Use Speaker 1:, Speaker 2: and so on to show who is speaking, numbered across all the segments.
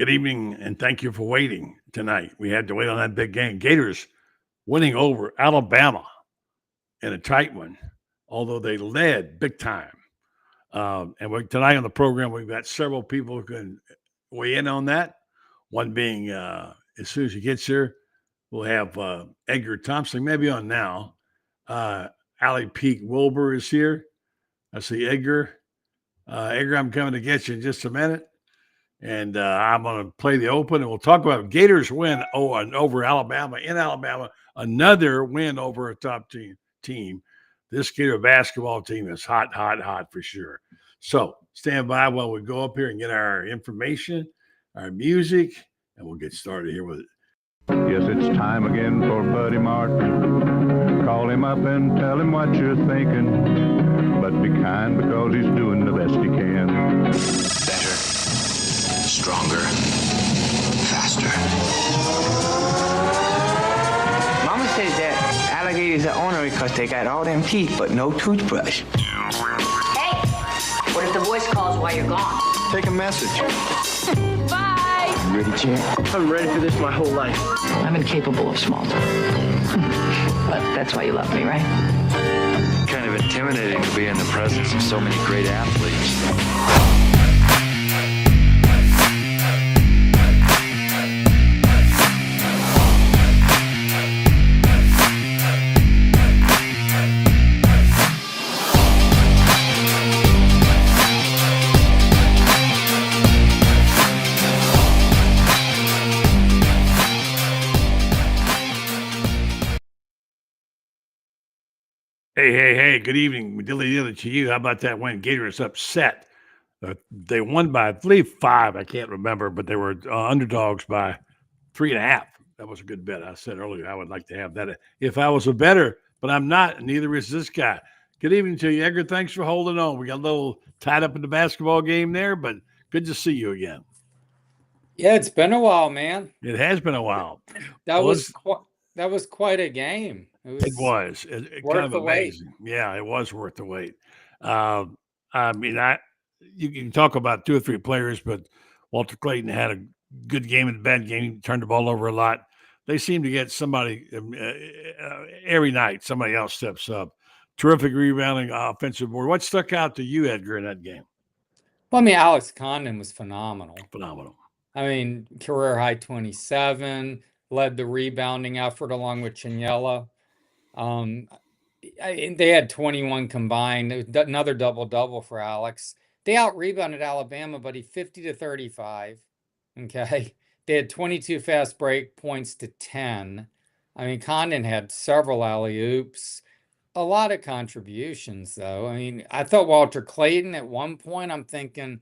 Speaker 1: Good evening, and thank you for waiting tonight. We had to wait on that big game. Gators winning over Alabama in a tight one, although they led big time. Tonight on the program, we've got several people who can weigh in on that. One being, as soon as he gets here, we'll have Edgar Thomson, maybe on now. Allie Peak Wilbur is here. I see Edgar. Edgar, I'm coming to get you in just a minute. And I'm going to play the open, and we'll talk about Gators win over Alabama in Alabama. Another win over a top team. This Gator basketball team is hot for sure. So stand by while we go up here and get our information, our music, and we'll get started here with it.
Speaker 2: Yes, it's time again for Buddy Martin. Call him up and tell him what you're thinking. But be kind because he's doing the best he can.
Speaker 3: Better, stronger, faster.
Speaker 4: Mama says that alligators are ornery because they got all them teeth but no toothbrush.
Speaker 5: Hey, what if the voice calls while you're gone?
Speaker 6: Take a message.
Speaker 5: Bye.
Speaker 4: You ready, champ?
Speaker 6: I'm ready for this my whole life.
Speaker 7: I'm incapable of small talk. But that's why you love me, right?
Speaker 8: Kind of intimidating to be in the presence of so many great athletes.
Speaker 1: Hey, good evening. Dilly to you. How about that win? Gators upset. They won by, I believe, 5. I can't remember, but they were underdogs by 3.5. That was a good bet. I said earlier I would like to have that if I was a bettor, but I'm not, and neither is this guy. Good evening to you, Edgar. Thanks for holding on. We got a little tied up in the basketball game there, but good to see you again.
Speaker 9: Yeah, it's been a while, man.
Speaker 1: It has been a while.
Speaker 9: That was quite a game.
Speaker 1: It was kind of amazing. Yeah, it was worth the wait. I mean, you can talk about 2 or 3 players, but Walter Clayton had a good game and a bad game. He turned the ball over a lot. They seem to get somebody every night. Somebody else steps up. Terrific rebounding, offensive board. What stuck out to you, Edgar, in that game?
Speaker 9: Well, I mean, Alex Condon was phenomenal.
Speaker 1: Phenomenal.
Speaker 9: I mean, career high 27, led the rebounding effort along with Chignella. They had 21 combined. It was another double-double for Alex. They out-rebounded Alabama, buddy, 50-35. Okay. They had 22 fast break points to 10. I mean, Condon had several alley-oops. A lot of contributions, though. I mean, I thought Walter Clayton at one point, I'm thinking,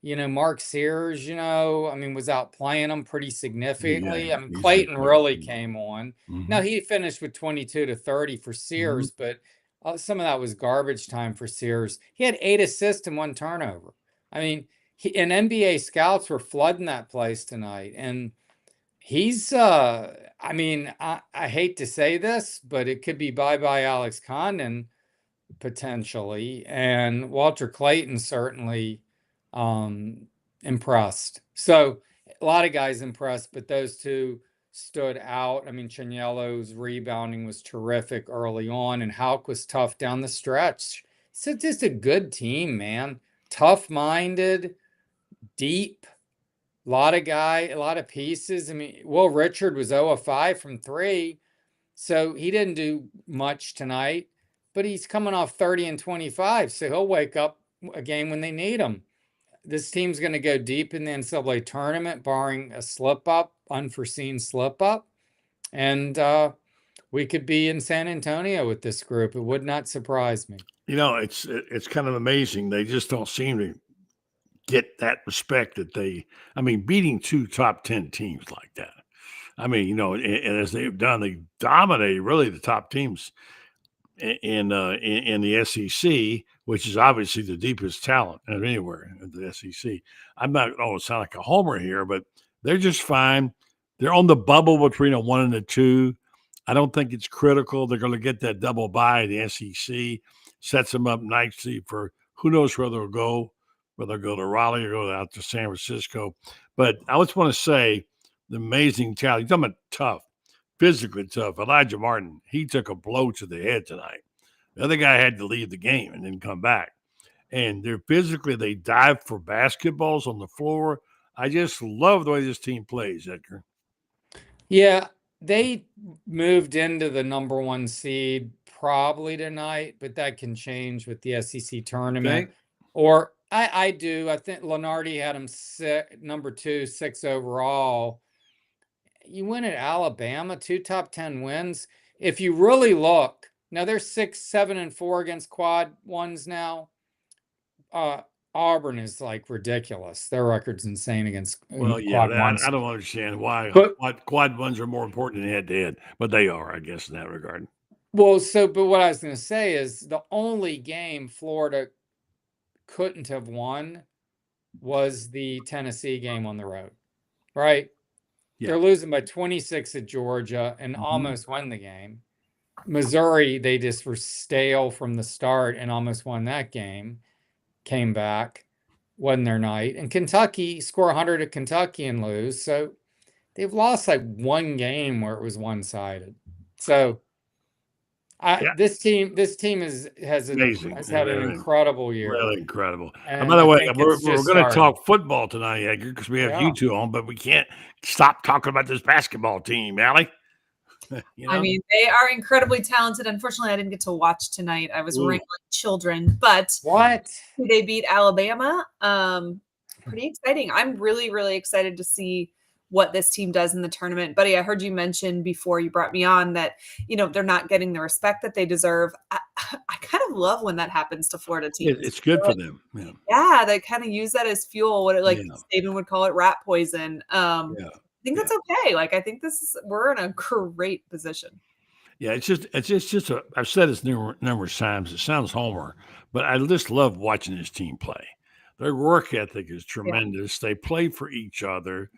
Speaker 9: Mark Sears, was out playing them pretty significantly.
Speaker 1: Yeah,
Speaker 9: I mean, Clayton really came on.
Speaker 1: Mm-hmm.
Speaker 9: Now, he finished with 22-30 for Sears, but some of that was garbage time for Sears. He had 8 assists and 1 turnover. I mean, and NBA scouts were flooding that place tonight. And he's, I hate to say this, but it could be bye-bye Alex Condon potentially. And Walter Clayton certainly impressed. So a lot of guys impressed, but those 2 stood out. I mean, Chignello's rebounding was terrific early on, and Houck was tough down the stretch. So just a good team, man. Tough-minded, deep, a lot of pieces. I mean, Will Richard was 0 of 5 from 3, so he didn't do much tonight, but he's coming off 30 and 25, so he'll wake up a game when they need him. This team's going to go deep in the NCAA tournament, barring a slip-up, unforeseen slip-up. And we could be in San Antonio with this group. It would not surprise me.
Speaker 1: It's kind of amazing. They just don't seem to get that respect that beating 2 top 10 teams like that. I mean, and as they've done, they dominated really the top teams in the SEC, which is obviously the deepest talent anywhere in the SEC. I'm not going to sound like a homer here, but they're just fine. They're on the bubble between a 1 and a 2. I don't think it's critical. They're going to get that double bye in the SEC, sets them up nicely for who knows where they'll go whether they'll go to Raleigh or go out to San Francisco. But I just want to say the amazing talent. You're talking about tough, physically tough. Elijah Martin, he took a blow to the head tonight. The other guy had to leave the game and then come back. And they're physically, they dive for basketballs on the floor. I just love the way this team plays, Edgar.
Speaker 9: Yeah, they moved into the number 1 seed probably tonight, but that can change with the SEC tournament.
Speaker 1: Okay.
Speaker 9: Or I do. I think Lenardi had them number 2, 6 overall. You win at Alabama, 2 top 10 wins. If you really look, now they're 6, 7, and 4 against quad ones now. Auburn is like ridiculous. Their record's insane against quad ones.
Speaker 1: I don't understand why
Speaker 9: But
Speaker 1: quad ones are more important than head-to-head, but they are, I guess, in that regard.
Speaker 9: Well, but what I was going to say is the only game Florida couldn't have won was the Tennessee game on the road, right?
Speaker 1: Yeah.
Speaker 9: They're losing by 26 at Georgia and almost won the game. Missouri, they just were stale from the start and almost won that game. Came back, wasn't their night. And Kentucky, score 100 at Kentucky and lose. So they've lost like one game where it was one-sided. So this team has had an incredible year.
Speaker 1: Really incredible.
Speaker 9: And
Speaker 1: by the way, we're going to talk football tonight, Edgar, because we have you two on, but we can't stop talking about this basketball team, Allie.
Speaker 10: You know? I mean, they are incredibly talented. Unfortunately, I didn't get to watch tonight. I was wrangling children, but they beat Alabama. Pretty exciting. I'm really, really excited to see what this team does in the tournament. Buddy, I heard you mention before you brought me on that, they're not getting the respect that they deserve. I kind of love when that happens to Florida teams.
Speaker 1: It's good for them.
Speaker 10: Yeah, they kind of use that as fuel. Saban would call it rat poison. I think that's okay. I think we're in a great position.
Speaker 1: Yeah, it's just I've said this numerous times. It sounds homer, but I just love watching this team play. Their work ethic is tremendous. They play for each other.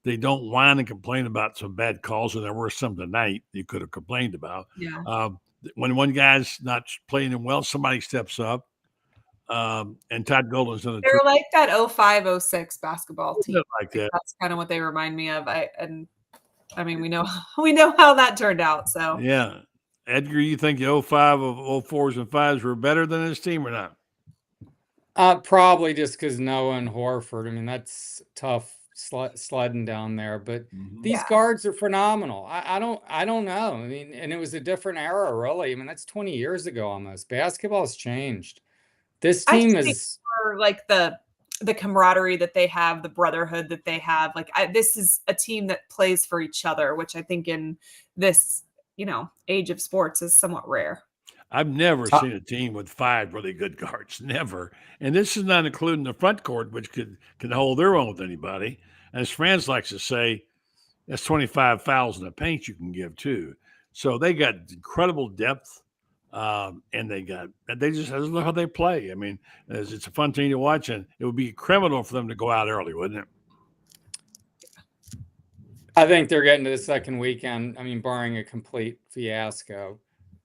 Speaker 1: They don't whine and complain about some bad calls, and there were some tonight you could have complained about.
Speaker 10: Yeah.
Speaker 1: When one guy's not playing them well, somebody steps up. And Todd Golden's done it.
Speaker 10: They're like that 05-06 basketball team.
Speaker 1: Like that.
Speaker 10: That's kind of what they remind me of. I mean, we know how that turned out. So
Speaker 1: yeah, Edgar, you think the 05 of 04s and 5s were better than this team or not?
Speaker 9: Probably just because Noah and Horford. I mean, that's tough sledding down there. But these guards are phenomenal. I don't know. I mean, and it was a different era, really. I mean, that's 20 years ago almost. Basketball has changed. This team is
Speaker 10: for the camaraderie that they have, the brotherhood that they have. This is a team that plays for each other, which I think in this, age of sports is somewhat rare.
Speaker 1: I've never seen a team with 5 really good guards. Never. And this is not including the front court, which can hold their own with anybody. And as Franz likes to say, that's 25 fouls in the paint you can give too. So they got incredible depth. And they just look how they play. I mean, it's a fun team to watch, and it would be criminal for them to go out early, wouldn't it?
Speaker 9: I think they're getting to the second weekend. I mean, barring a complete fiasco,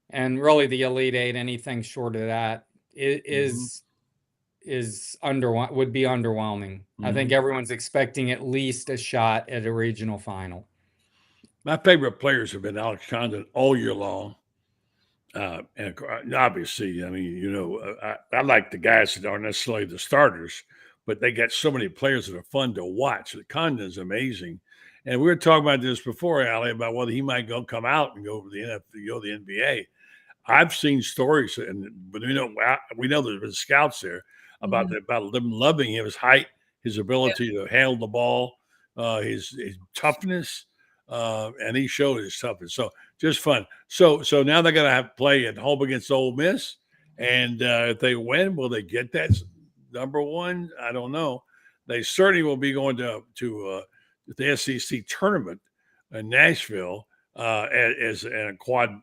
Speaker 9: and really the Elite Eight, anything short of that would be underwhelming. I think everyone's expecting at least a shot at a regional final.
Speaker 1: My favorite players have been Alex Condon all year long. And obviously, I mean, I like the guys that aren't necessarily the starters, but they got so many players that are fun to watch. Condon's amazing. And we were talking about this before, Allie, about whether he might come out and go to the NBA. I've seen stories, but we know there's been scouts there about them loving him, his height, his ability to handle the ball, his toughness. And he showed his toughness. So just fun. So now they're going to play at home against Ole Miss. And if they win, will they get that number one? I don't know. They certainly will be going to the SEC tournament in Nashville as a quad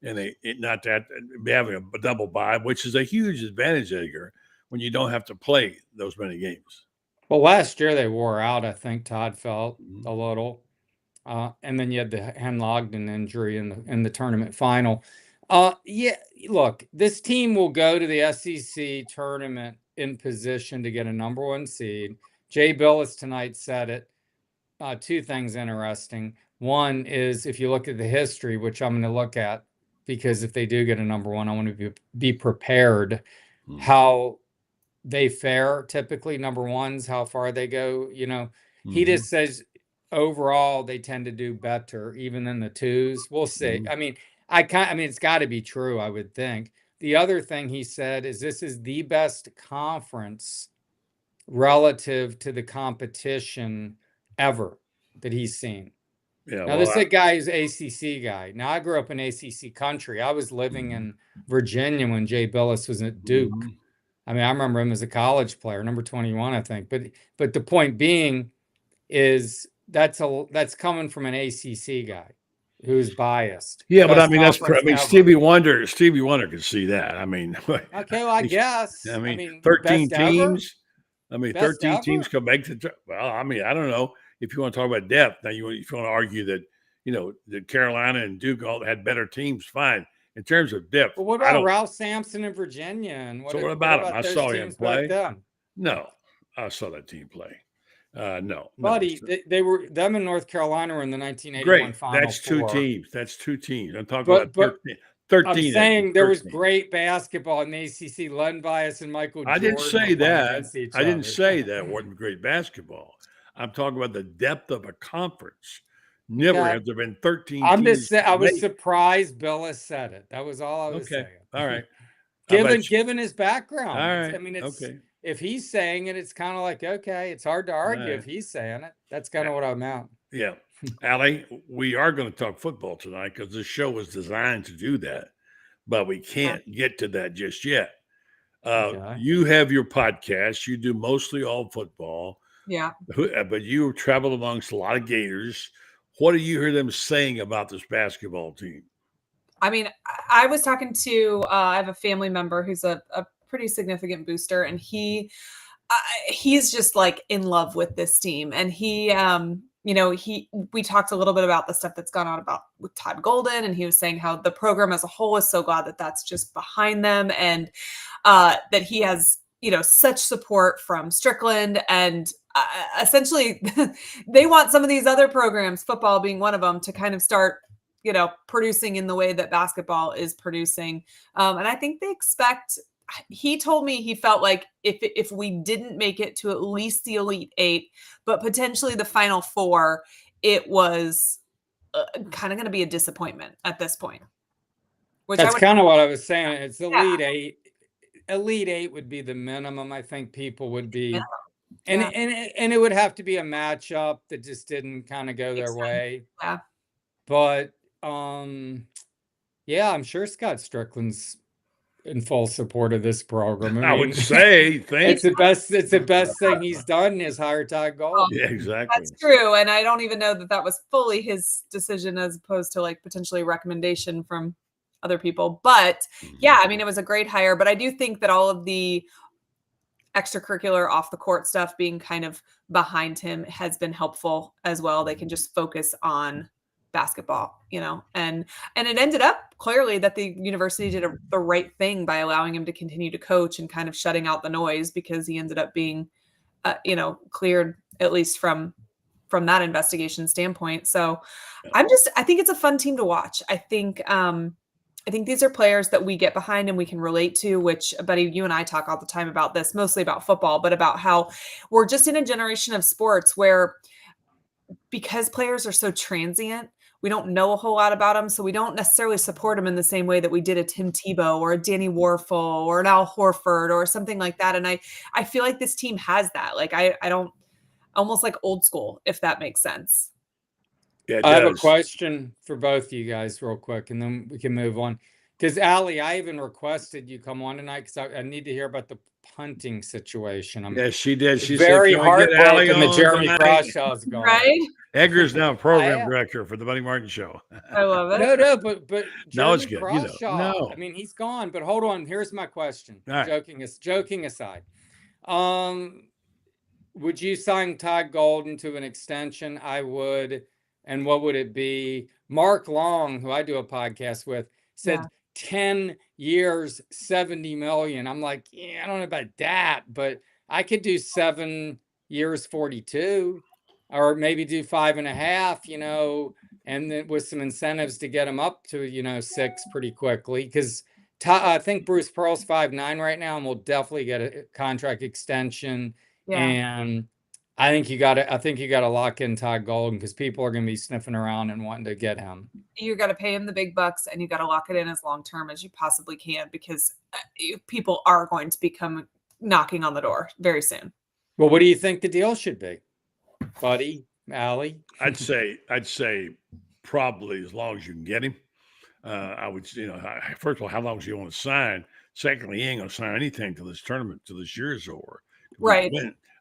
Speaker 1: not that having a double bye, which is a huge advantage, Edgar, when you don't have to play those many games.
Speaker 9: Well, last year they wore out. I think Todd felt a little. And then you had the Hen Logden injury in the tournament final. Look, this team will go to the SEC tournament in position to get a number 1 seed. Jay Billis tonight said it. 2 things interesting. One is if you look at the history, which I'm going to look at, because if they do get a number 1, I want to be prepared how they fare. Typically, number 1s, how far they go. He just says overall they tend to do better, even than the 2s. We'll see. I mean, it's got to be true, I would think. The other thing he said is this is the best conference relative to the competition ever that he's seen.
Speaker 1: Yeah.
Speaker 9: Now, this is a guy who's ACC guy. Now, I grew up in ACC country. I was living in Virginia when Jay Billis was at Duke. I mean, I remember him as a college player, number 21, I think. But the point being is that's coming from an ACC guy who's biased.
Speaker 1: Yeah, but I
Speaker 9: Best
Speaker 1: mean,
Speaker 9: conference ever.
Speaker 1: Stevie Wonder could see that. I mean,
Speaker 9: okay, well, I guess.
Speaker 1: I mean 13
Speaker 9: best ever?
Speaker 1: teams. I mean,
Speaker 9: Best
Speaker 1: 13
Speaker 9: ever?
Speaker 1: teams can make the. Well, I mean, I don't know if you want to talk about depth. Now, if you want to argue that, that Carolina and Duke all had better teams, fine. In terms of depth,
Speaker 9: Well, what about Ralph Sampson in Virginia? And what
Speaker 1: about him? I
Speaker 9: those
Speaker 1: saw him
Speaker 9: teams
Speaker 1: play.
Speaker 9: back then?
Speaker 1: No, I saw that team play. No,
Speaker 9: Buddy,
Speaker 1: no.
Speaker 9: they were them in North Carolina were in the 1981
Speaker 1: Great.
Speaker 9: Final
Speaker 1: That's
Speaker 9: Four.
Speaker 1: 2 teams. That's 2 teams. I'm talking about 13.
Speaker 9: I'm saying there was great basketball in the ACC, Len Bias and Michael Jordan.
Speaker 1: I didn't say that. I didn't
Speaker 9: other.
Speaker 1: say that wasn't great basketball. I'm talking about the depth of a conference. Never has there been 13
Speaker 9: I'm
Speaker 1: teams.
Speaker 9: just saying, I was surprised Billis said it. That was all I was saying.
Speaker 1: All right.
Speaker 9: Given his background.
Speaker 1: All right.
Speaker 9: I mean, if he's saying it, it's kind of like, okay, it's hard to argue if he's saying it. That's kind of what I meant.
Speaker 1: Yeah. Allie, we are going to talk football tonight because this show was designed to do that, but we can't get to that just yet. You have your podcast. You do mostly all football.
Speaker 10: Yeah.
Speaker 1: But you travel amongst a lot of Gators. What do you hear them saying about this basketball team?
Speaker 10: I mean, I was talking to, I have a family member who's a pretty significant booster, and he's just like in love with this team. And we talked a little bit about the stuff that's gone on with Todd Golden, and he was saying how the program as a whole is so glad that that's just behind them, and that he has, such support from Strickland, and essentially they want some of these other programs, football being one of them, to kind of start, producing in the way that basketball is producing. And I think they expect, he told me he felt like if we didn't make it to at least the Elite 8, but potentially the Final 4, it was kind of going to be a disappointment at this point.
Speaker 9: That's kind of what I was saying. It's Elite 8. Elite 8 would be the minimum. I think people would be, and it would have to be a matchup that just didn't kind of go their way.
Speaker 10: Yeah.
Speaker 9: But I'm sure Scott Strickland's in full support of this program.
Speaker 1: I would say
Speaker 9: it's the best thing he's done is hire Todd Golden.
Speaker 1: Yeah, exactly.
Speaker 10: That's true. And I don't even know that was fully his decision as opposed to like potentially a recommendation from other people. But yeah, I mean, it was a great hire. But I do think that all of the extracurricular off the court stuff being kind of behind him has been helpful as well. They can just focus on basketball, and it ended up clearly that the university did the right thing by allowing him to continue to coach and kind of shutting out the noise, because he ended up being, cleared, at least from that investigation standpoint. So I think it's a fun team to watch. I think these are players that we get behind and we can relate to, which, buddy, you and I talk all the time about this, mostly about football, but about how we're just in a generation of sports where, because players are so transient, we don't know a whole lot about them. So we don't necessarily support them in the same way that we did a Tim Tebow or a Danny Warfel or an Al Horford or something like that. And I feel like this team has that. Like, I don't, almost like old school, if that makes sense.
Speaker 1: Yeah,
Speaker 9: I have a question for both of you guys real quick, and then we can move on. Because, Allie, I even requested you come on tonight because I need to hear about the punting situation.
Speaker 1: Yes, she did. She
Speaker 9: very
Speaker 1: said,
Speaker 9: heartbroken that Jeremy Crawshaw's gone.
Speaker 10: Right?
Speaker 1: Edgar's now program director for the Buddy Martin Show.
Speaker 10: I love it.
Speaker 9: No, but
Speaker 1: no, it's good.
Speaker 9: Crawshaw,
Speaker 1: No,
Speaker 9: I mean, he's gone. But hold on, here's my question.
Speaker 1: Right.
Speaker 9: Joking aside, would you sign Todd Golden to an extension? I would. And what would it be? Mark Long, who I do a podcast with, said 10 years, 70 million. I'm like, yeah, I don't know about that, but I could do 7 years, 42, or maybe do 5.5, and then with some incentives to get him up to, 6 pretty quickly. Because I think Bruce Pearl's 5'9" right now, and will definitely get a contract extension.
Speaker 10: Yeah.
Speaker 9: And I think you got to lock in Todd Golden, because people are going to be sniffing around and wanting to get him.
Speaker 10: You got to pay him the big bucks, and you got to lock it in as long term as you possibly can, because people are going to become knocking on the door very soon.
Speaker 9: Well, what do you think the deal should be, Buddy, Allie?
Speaker 1: I'd say probably as long as you can get him. I would, first of all, how long do you want to sign? Secondly, he ain't going to sign anything till this tournament, till this year is over.
Speaker 10: Right.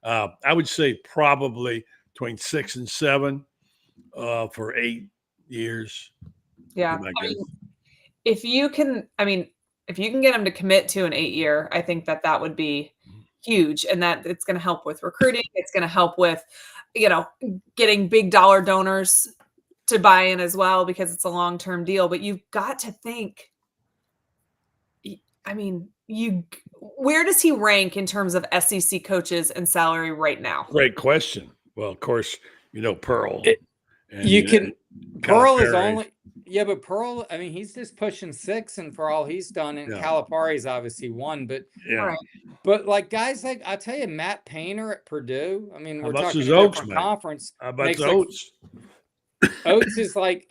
Speaker 1: I would say probably between 6 and 7 for 8 years.
Speaker 10: Yeah. If you can get him to commit to an 8-year, I think that would be huge, and that it's going to help with recruiting. It's going to help with, getting big dollar donors to buy in as well, because it's a long-term deal. But you've got to think, where does he rank in terms of SEC coaches and salary right now?
Speaker 1: Great question. Well, of course, Pearl.
Speaker 9: Pearl is only, but Pearl, he's just pushing 6, and for all he's done, and Calipari's obviously 1, but but like guys like, I'll tell you, Matt Painter at Purdue. We're talking a different conference.
Speaker 1: How about Oates?
Speaker 9: Oates is like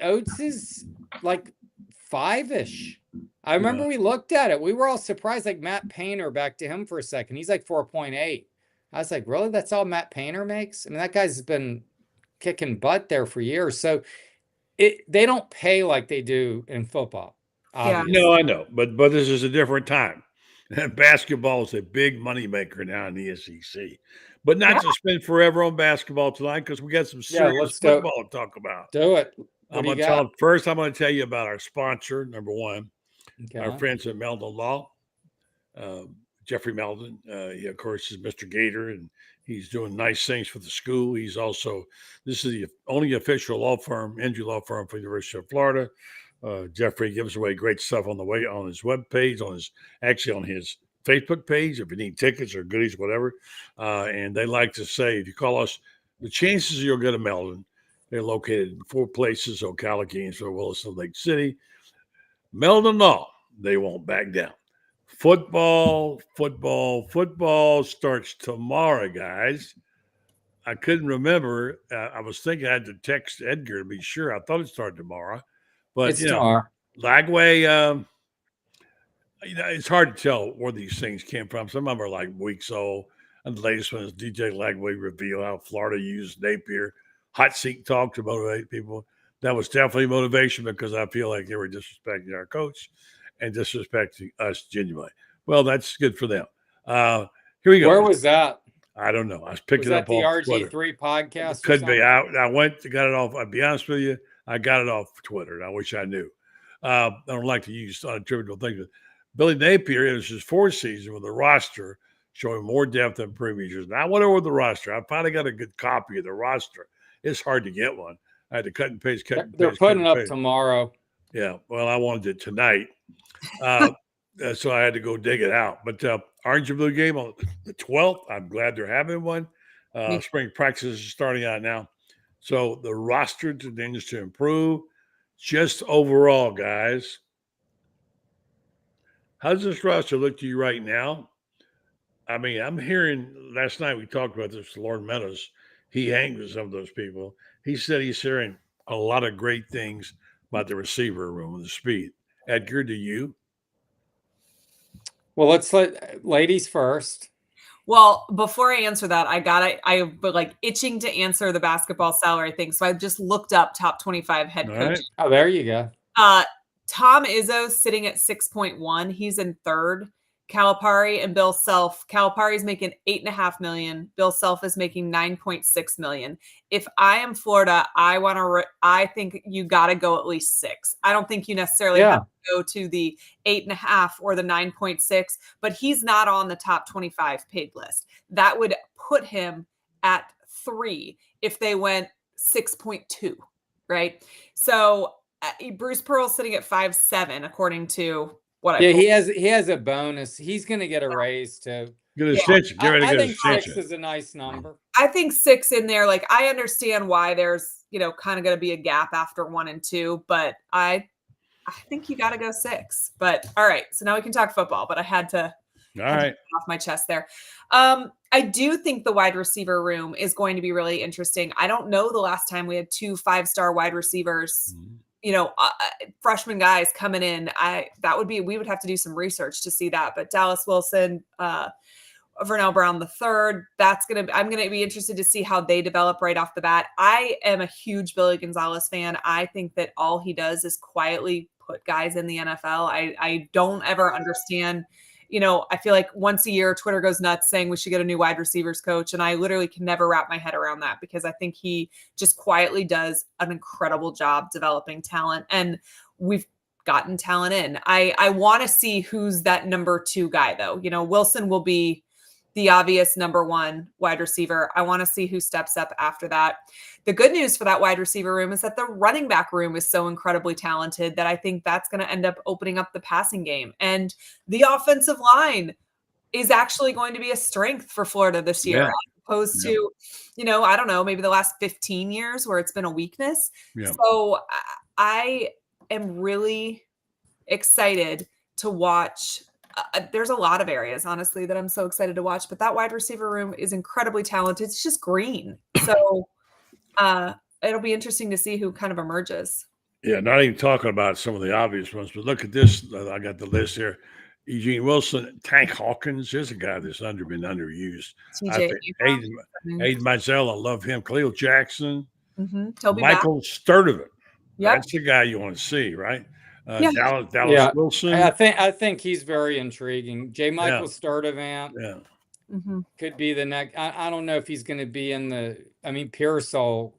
Speaker 9: 5-ish. I remember we looked at it. We were all surprised. Like Matt Painter, back to him for a second. He's like 4.8. I was like, really? That's all Matt Painter makes? That guy's been kicking butt there for years. So they don't pay like they do in football. Obviously.
Speaker 1: No, I know, but this is a different time. Basketball is a big moneymaker now in the SEC, but not to spend forever on basketball tonight, because we got some serious football to talk about.
Speaker 9: Do it.
Speaker 1: I'm going to tell you about our sponsor, number one, our friends at Meldon Law. Jeffrey Meldon, he of course is Mr. Gator, and he's doing nice things for the school. He's also, this is the only official law firm, injury law firm for the University of Florida. Jeffrey gives away great stuff on his web page, on his Facebook page, if you need tickets or goodies, whatever. And they like to say, if you call us, the chances you'll get a Meldon. They're located in 4 places: Ocala, Gainesville, Williston, Lake City. Meldon Law, they won't back down. Football starts tomorrow, guys. I couldn't remember. I was thinking I had to text Edgar to be sure. I thought it started tomorrow. But,
Speaker 9: it's tomorrow.
Speaker 1: Lagway, it's hard to tell where these things came from. Some of them are like weeks old. And the latest one is DJ Lagway reveal how Florida used Napier. Hot seat talk to motivate people. That was definitely motivation, because I feel like they were disrespecting our coach and disrespecting us genuinely. Well, that's good for them. Here we go.
Speaker 9: Where was that?
Speaker 1: I don't know. I was picking it up
Speaker 9: the
Speaker 1: off
Speaker 9: RG3
Speaker 1: Twitter.
Speaker 9: podcast.
Speaker 1: Could be. I got it off. I'll be honest with you. I got it off Twitter, and I wish I knew. I don't like to use unattributable things. But Billy Napier, it was his 4th season with a roster showing more depth than previous years. Now I went over the roster. I finally got a good copy of the roster. It's hard to get one. I had to cut and paste.
Speaker 9: They're putting it up tomorrow.
Speaker 1: Yeah. Well, I wanted it tonight. So I had to go dig it out. But Orange and Blue game on the 12th. I'm glad they're having one. Spring practice is starting out now. So the roster continues to improve. Just overall, guys, how does this roster look to you right now? I'm hearing, last night we talked about this, Lord Meadows. He hangs with some of those people. He said he's hearing a lot of great things about the receiver room and the speed. Edgar, do you?
Speaker 9: Well, let's let ladies first.
Speaker 10: Well, before I answer that, I like itching to answer the basketball salary thing. So I just looked up top 25 head coach.
Speaker 1: Right.
Speaker 9: Oh, there you go.
Speaker 10: Tom Izzo sitting at 6.1. He's in 3rd. Calipari and Bill Self. Calipari's making $8.5 million. Bill Self is making $9.6 million. If I am Florida, I think you got to go at least 6. I don't think you necessarily have to go to the 8.5 or the 9.6, but he's not on the top 25 paid list. That would put him at 3 if they went 6.2, right? So Bruce Pearl's sitting at 5'7", according to what I
Speaker 9: Yeah, he has a bonus. He's going to get a raise too.
Speaker 1: Get his extension. Get ready to
Speaker 9: I
Speaker 1: get
Speaker 9: think
Speaker 1: his extension.
Speaker 9: 6 is a nice number.
Speaker 10: I think 6 in there. Like, I understand why there's, kind of going to be a gap after 1 and 2, but I think you got to go 6. But all right, so now we can talk football. But I had to
Speaker 1: All right.
Speaker 10: get off my chest there. I do think the wide receiver room is going to be really interesting. I don't know the last time we had 2 5-star wide receivers. Freshman guys coming in. We would have to do some research to see that. But Dallas Wilson, Vernell Brown III, I'm gonna be interested to see how they develop right off the bat. I am a huge Billy Gonzalez fan. I think that all he does is quietly put guys in the NFL. I don't ever understand. I feel like once a year Twitter goes nuts saying we should get a new wide receivers coach. And I literally can never wrap my head around that, because I think he just quietly does an incredible job developing talent. And we've gotten talent in. I want to see who's that number 2 guy though. Wilson will be the obvious number 1 wide receiver. I want to see who steps up after that. The good news for that wide receiver room is that the running back room is so incredibly talented that I think that's going to end up opening up the passing game. And the offensive line is actually going to be a strength for Florida this year, as opposed to, I don't know, maybe the last 15 years where it's been a weakness. Yeah. So I am really excited to watch. There's a lot of areas, honestly, that I'm so excited to watch, but that wide receiver room is incredibly talented. It's just green. So it'll be interesting to see who kind of emerges.
Speaker 1: Yeah, not even talking about some of the obvious ones, but look at this. I got the list here. Eugene Wilson, Tank Hawkins. Here's a guy that's been underused. Aiden Mizell, I love him. Khalil Jackson.
Speaker 10: Toby
Speaker 1: Michael Sturdivant. Yep. That's the guy you want to see, right? Dallas Wilson.
Speaker 9: I think he's very intriguing. J. Michael Sturdivant.
Speaker 1: Yeah.
Speaker 9: Could be the next. I don't know if he's going to be in the. I mean, Pearsall.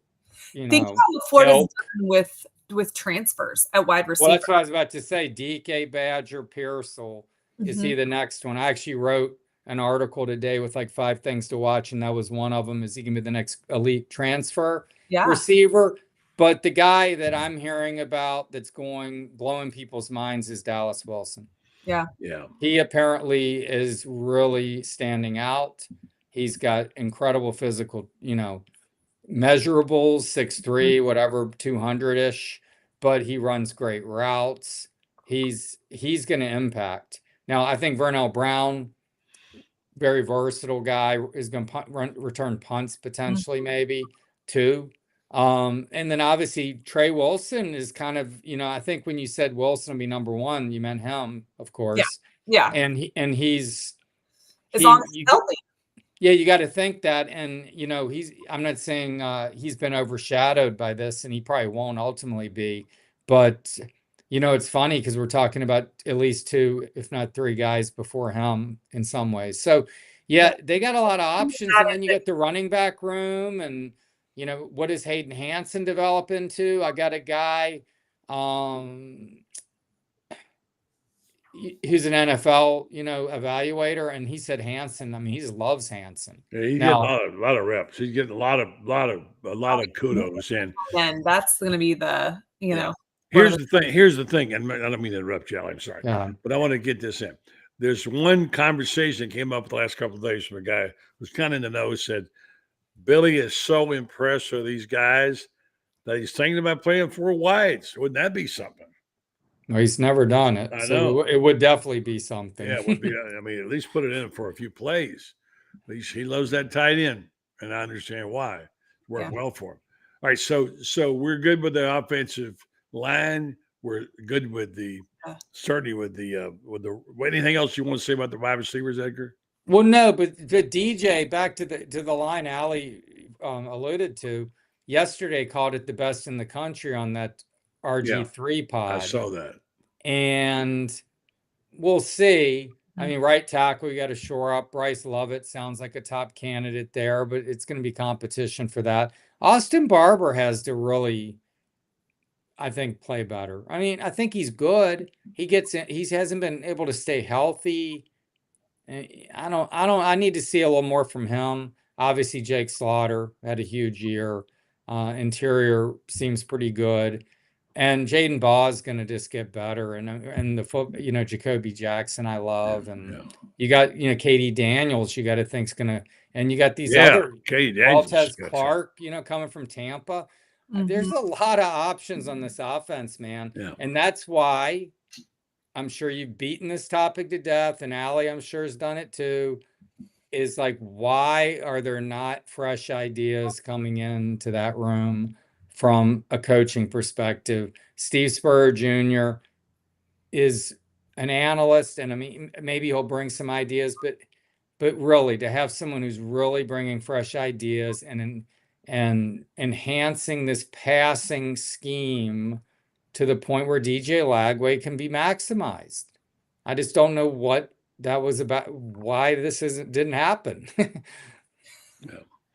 Speaker 10: Think how Florida's done with transfers at wide receiver.
Speaker 9: Well, that's what I was about to say. DK Badger, Pearsall. Is he the next one? I actually wrote an article today with like 5 things to watch, and that was one of them. Is he going to be the next elite transfer receiver? But the guy that I'm hearing about that's blowing people's minds is Dallas Wilson.
Speaker 10: Yeah.
Speaker 9: He apparently is really standing out. He's got incredible physical, measurables, 6'3", whatever, 200-ish, but he runs great routes. He's going to impact. Now, I think Vernell Brown, very versatile guy, is going to return punts potentially, maybe, too. And then obviously Trey Wilson is kind of, I think when you said Wilson will be number 1, you meant him, of course.
Speaker 10: Yeah.
Speaker 9: And he's
Speaker 10: as long as he's healthy.
Speaker 9: Yeah, you got to think that. And I'm not saying he's been overshadowed by this, and he probably won't ultimately be. But it's funny because we're talking about at least 2, if not 3 guys before him in some ways. So they got a lot of options, and then you get the running back room. And what does Hayden Hansen develop into? I got a guy who's an NFL, evaluator, and he said Hansen. I mean, he just loves Hansen.
Speaker 1: Yeah, he's getting a lot of reps. He's getting a lot of kudos.
Speaker 10: And that's going to be the,
Speaker 1: Here's the thing, and I don't mean to interrupt you, I'm sorry, but I want to get this in. There's one conversation that came up the last couple of days from a guy who's kind of in the know, said, Billy is so impressed with these guys that he's thinking about playing 4 wides. Wouldn't that be something?
Speaker 9: Well, he's never done it.
Speaker 1: I know.
Speaker 9: It would definitely be something.
Speaker 1: Yeah, it would be. I mean, at least put it in for a few plays. At least he loves that tight end, and I understand why. It worked well for him. All right, so we're good with the offensive line. We're good with certainly with the anything else you want to say about the wide receivers, Edgar?
Speaker 9: Well, no, but the DJ, back to the line Allie alluded to yesterday, called it the best in the country on that RG3 pod.
Speaker 1: I saw that.
Speaker 9: And we'll see. I mean, right tackle, you got to shore up. Bryce Lovett sounds like a top candidate there, but it's going to be competition for that. Austin Barber has to really, I think, play better. I mean, I think he's good. He hasn't been able to stay healthy. I need to see a little more from him. Obviously, Jake Slaughter had a huge year. Interior seems pretty good. And Jaden Baugh is going to just get better. And the foot, Jacoby Jackson, I love. And you got, Katie Daniels, you got to think's going to, and you got these other
Speaker 1: Katie Daniels,
Speaker 9: Valtez Clark, coming from Tampa. There's a lot of options on this offense, man.
Speaker 1: Yeah.
Speaker 9: And that's why I'm sure you've beaten this topic to death. And Allie, I'm sure, has done it too. Is like, why are there not fresh ideas coming into that room from a coaching perspective? Steve Spurrier Jr. is an analyst, and I mean, maybe he'll bring some ideas, but really to have someone who's really bringing fresh ideas and enhancing this passing scheme to the point where DJ Lagway can be maximized. I just don't know what that was about, why this didn't happen.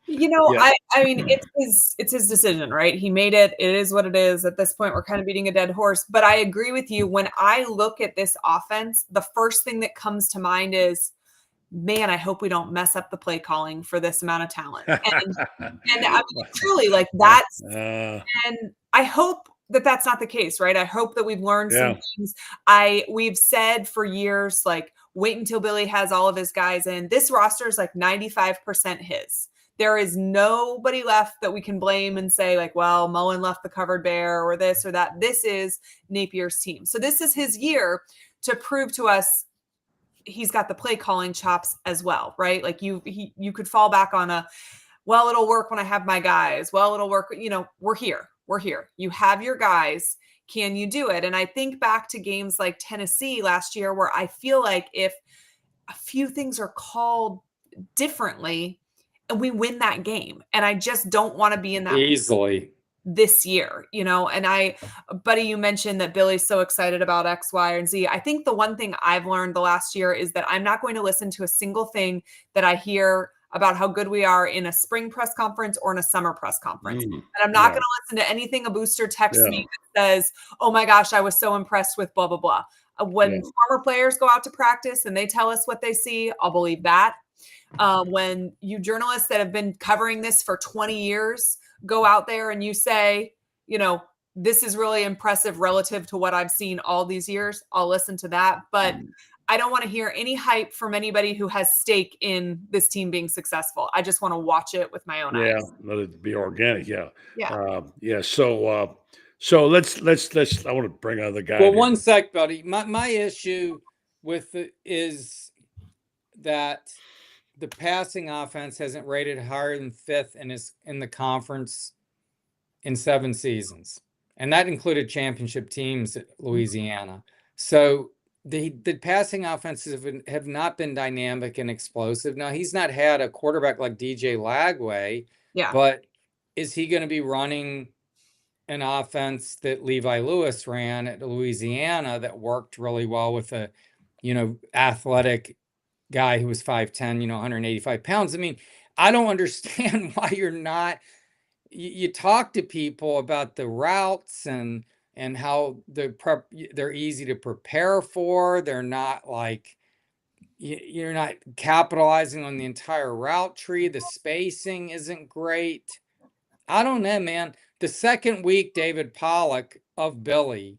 Speaker 10: I mean, it's his decision, right? He made it. It is what it is. At this point, we're kind of beating a dead horse. But I agree with you. When I look at this offense, the first thing that comes to mind is, man, I hope we don't mess up the play calling for this amount of talent. And I mean, truly, like that's, and I hope that that's not the case, right? I hope that we've learned some things. We've said for years, like, wait until Billy has all of his guys in. This roster is like 95% his. There is nobody left that we can blame and say, like, well, Mullen left the covered bear or this or that. This is Napier's team. So this is his year to prove to us he's got the play calling chops as well, right? Like you could fall back on well, it'll work when I have my guys. Well, it'll work. We're here. We're here. You have your guys. Can you do it? And I think back to games like Tennessee last year, where I feel like if a few things are called differently, and we win that game. And I just don't want to be in that
Speaker 9: easily
Speaker 10: this year, and Buddy, you mentioned that Billy's so excited about X, Y, and Z. I think the one thing I've learned the last year is that I'm not going to listen to a single thing that I hear about how good we are in a spring press conference or in a summer press conference. And I'm not going to listen to anything a booster texts me that says, oh my gosh, I was so impressed with blah, blah, blah. When former players go out to practice and they tell us what they see, I'll believe that. When you journalists that have been covering this for 20 years go out there and you say, this is really impressive relative to what I've seen all these years, I'll listen to that. But I don't want to hear any hype from anybody who has stake in this team being successful. I just want to watch it with my own eyes.
Speaker 1: Yeah, let it be organic. Yeah.
Speaker 10: Yeah.
Speaker 1: So let's. I want to bring another guy.
Speaker 9: Well, one sec, buddy. My issue with it is that the passing offense hasn't rated higher than 5th and is in the conference in 7 seasons. And that included championship teams at Louisiana. So the passing offenses have not been dynamic and explosive. Now, he's not had a quarterback like DJ Lagway, but is he going to be running an offense that Levi Lewis ran at Louisiana that worked really well with a, athletic guy who was 5'10", 185 pounds? I mean, I don't understand why you're not. You talk to people about the routes and how they're easy to prepare for. They're not like, you're not capitalizing on the entire route tree. The spacing isn't great. I don't know, man. The second week, David Pollock of Billy,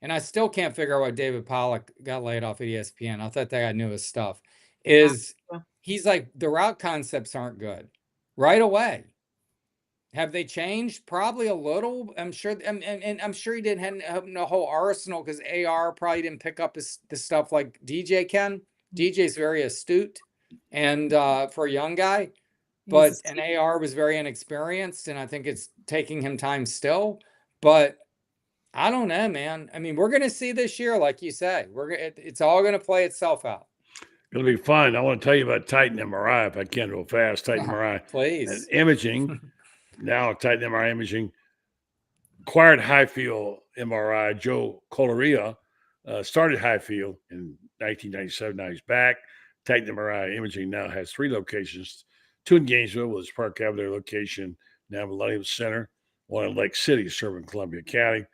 Speaker 9: and I still can't figure out why David Pollock got laid off at ESPN. I thought that guy knew his stuff. He's like, the route concepts aren't good right away. Have they changed? Probably a little. I'm sure. And I'm sure he didn't have no whole arsenal, because AR probably didn't pick up the stuff like DJ can. DJ's very astute and for a young guy, but an AR was very inexperienced, and I think it's taking him time still. But I don't know, man. I mean, we're going to see this year, like you say, it's all going to play itself out.
Speaker 1: It'll be fun. I want to tell you about Titan MRI, if I can real fast. Titan MRI.
Speaker 9: Please.
Speaker 1: And imaging. Now Titan MRI imaging. Acquired Highfield MRI. Joe Coloria started Highfield in 1997. Now he's back. Titan MRI imaging now has 3 locations. 2 in Gainesville with its Park Avenue location. Now Millennium Center. 1 in Lake City, serving Columbia County.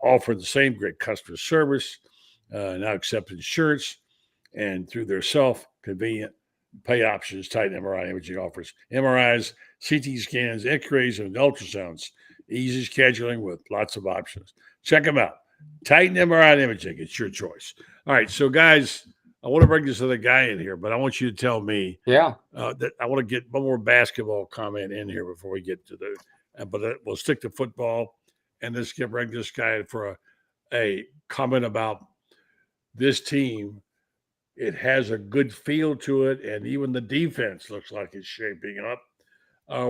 Speaker 1: Offer the same great customer service. Now accept insurance. And through their self-convenient pay options, Titan MRI imaging offers MRIs, CT scans, X-rays, and ultrasounds Easy scheduling with lots of options. Check them out. Titan MRI Imaging. It's your choice. All right. So, guys, I want to bring this other guy in here, but I want you to tell me that I want to get one more basketball comment in here before we get to the but we'll stick to football and let's bring this guy for a comment about this team. It has a good feel to it, and even the defense looks like it's shaping up.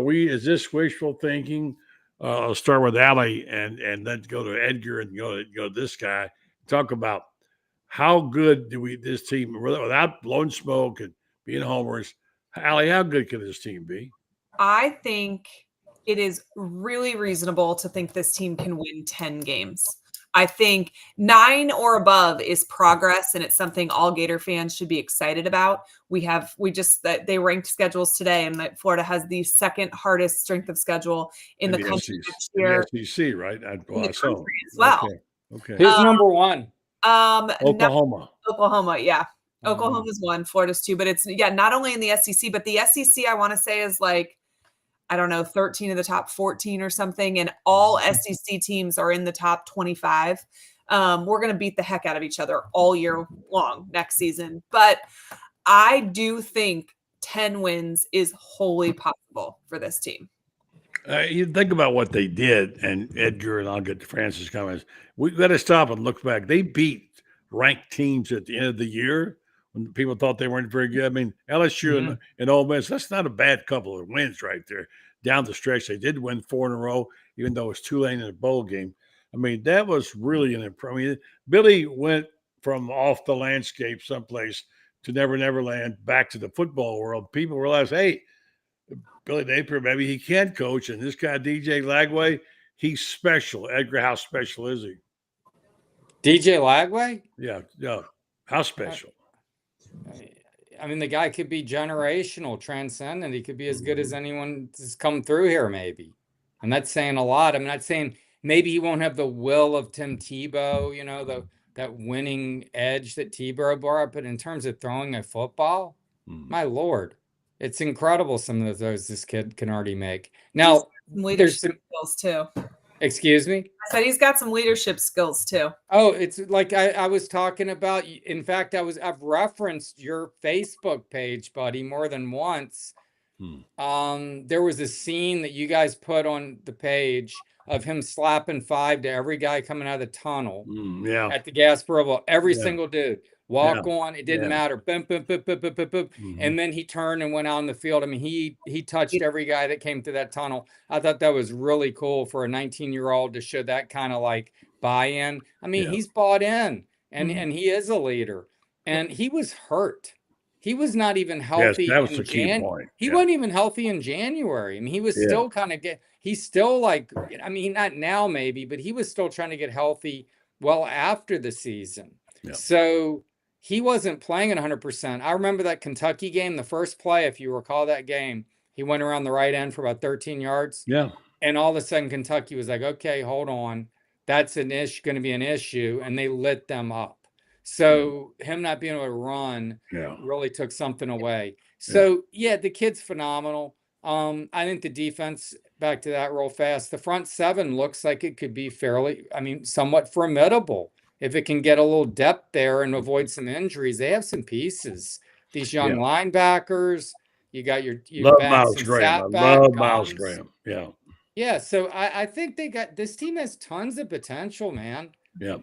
Speaker 1: Is this wishful thinking? I'll start with Allie and then go to Edgar and go to this guy. Talk about how good this team, without blowing smoke and being homers, Allie, how good can this team be?
Speaker 10: I think it is really reasonable to think this team can win 10 games. I think 9 or above is progress, and it's something all Gator fans should be excited about. They ranked schedules today, and that Florida has the second hardest strength of schedule in the country next year.
Speaker 1: The SEC, right?
Speaker 10: In the country as well.
Speaker 1: Okay.
Speaker 9: Who's number one?
Speaker 1: Oklahoma.
Speaker 10: Oklahoma, yeah. Oklahoma's 1, Florida's 2, but it's not only in the SEC, but the SEC I want to say is like, I don't know, 13 of the top 14 or something, and all SEC teams are in the top 25. We're going to beat the heck out of each other all year long next season. But I do think 10 wins is wholly possible for this team.
Speaker 1: You think about what they did, and Edgar, and I'll get to Francis' comments. We've got to stop and look back. They beat ranked teams at the end of the year when people thought they weren't very good. I mean, LSU and Ole Miss, that's not a bad couple of wins right there. Down the stretch, they did win 4 in a row, even though it was Tulane in a bowl game. I mean, that was really an improvement. I mean, Billy went from off the landscape someplace to Never Land back to the football world. People realized, hey, Billy Napier, maybe he can coach. And this guy, DJ Lagway, he's special. Edgar, how special is he?
Speaker 9: DJ Lagway?
Speaker 1: Yeah. How special?
Speaker 9: I mean, the guy could be generational, transcendent. He could be as good as anyone that's come through here, maybe. And that's saying a lot. I'm not saying maybe he won't have the will of Tim Tebow, that winning edge that Tebow brought up. But in terms of throwing a football, my Lord, it's incredible some of those this kid can already make. Now, there's some
Speaker 10: skills too.
Speaker 9: Excuse me?
Speaker 10: I said he's got some leadership skills too.
Speaker 9: Oh, it's like I was talking about. In fact, I've referenced your Facebook page, buddy, more than once. There was a scene that you guys put on the page of him slapping 5 to every guy coming out of the tunnel at the Gasparilla Bowl. Every single dude. Walk on, it didn't matter. Boom, boom, boom, boom, boom, boom, boom. And then he turned and went out on the field. I mean, he touched every guy that came through that tunnel. I thought that was really cool for a 19-year-old to show that kind of like buy-in. I mean, he's bought in and he is a leader. And he was hurt. He was not even healthy.
Speaker 1: Yes, that was the key point.
Speaker 9: He wasn't even healthy in January. I mean, he was still kind of he's still like, I mean, not now maybe, but he was still trying to get healthy well after the season. Yeah. So he wasn't playing at 100%. I remember that Kentucky game, the first play, if you recall that game, he went around the right end for about 13 yards.
Speaker 1: Yeah.
Speaker 9: And all of a sudden, Kentucky was like, okay, hold on. That's going to be an issue. And they lit them up. So him not being able to run really took something away. So, the kid's phenomenal. I think the defense, back to that real fast, the front 7 looks like it could be somewhat formidable. If it can get a little depth there and avoid some injuries, they have some pieces. These young linebackers, you got your
Speaker 1: love Miles Graham. I love Miles Graham. Yeah.
Speaker 9: Yeah. So I think this team has tons of potential, man.
Speaker 1: Yeah.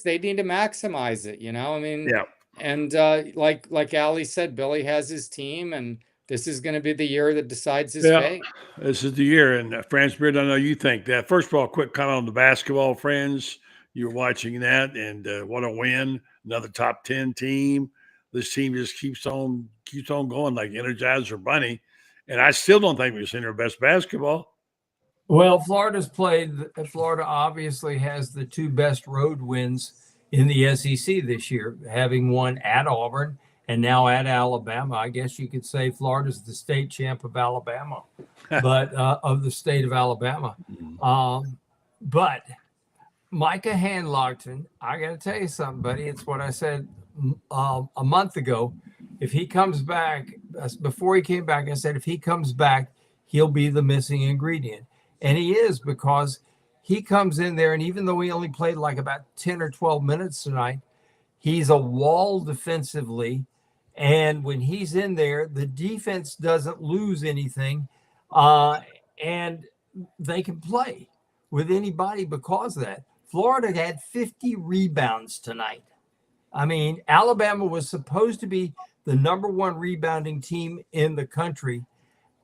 Speaker 9: They need to maximize it, I mean, and like Ali said, Billy has his team, and this is going to be the year that decides his fate.
Speaker 1: This is the year. And France Beard, I know you think that. First of all, quick comment on the basketball, friends. You're watching that, and what a win! Another top 10 team. This team just keeps on going like Energizer Bunny, and I still don't think we've seen our best basketball.
Speaker 11: Well, Florida obviously has the 2 best road wins in the SEC this year, having won at Auburn and now at Alabama. I guess you could say Florida's the state champ of Alabama, but of the state of Alabama. But Micah Handlockton, I got to tell you something, buddy. It's what I said a month ago. If he comes back, before he came back, I said if he comes back, he'll be the missing ingredient. And he is, because he comes in there, and even though he only played like about 10 or 12 minutes tonight, he's a wall defensively. And when he's in there, the defense doesn't lose anything. And they can play with anybody because of that. Florida had 50 rebounds tonight. I mean, Alabama was supposed to be the #1 rebounding team in the country,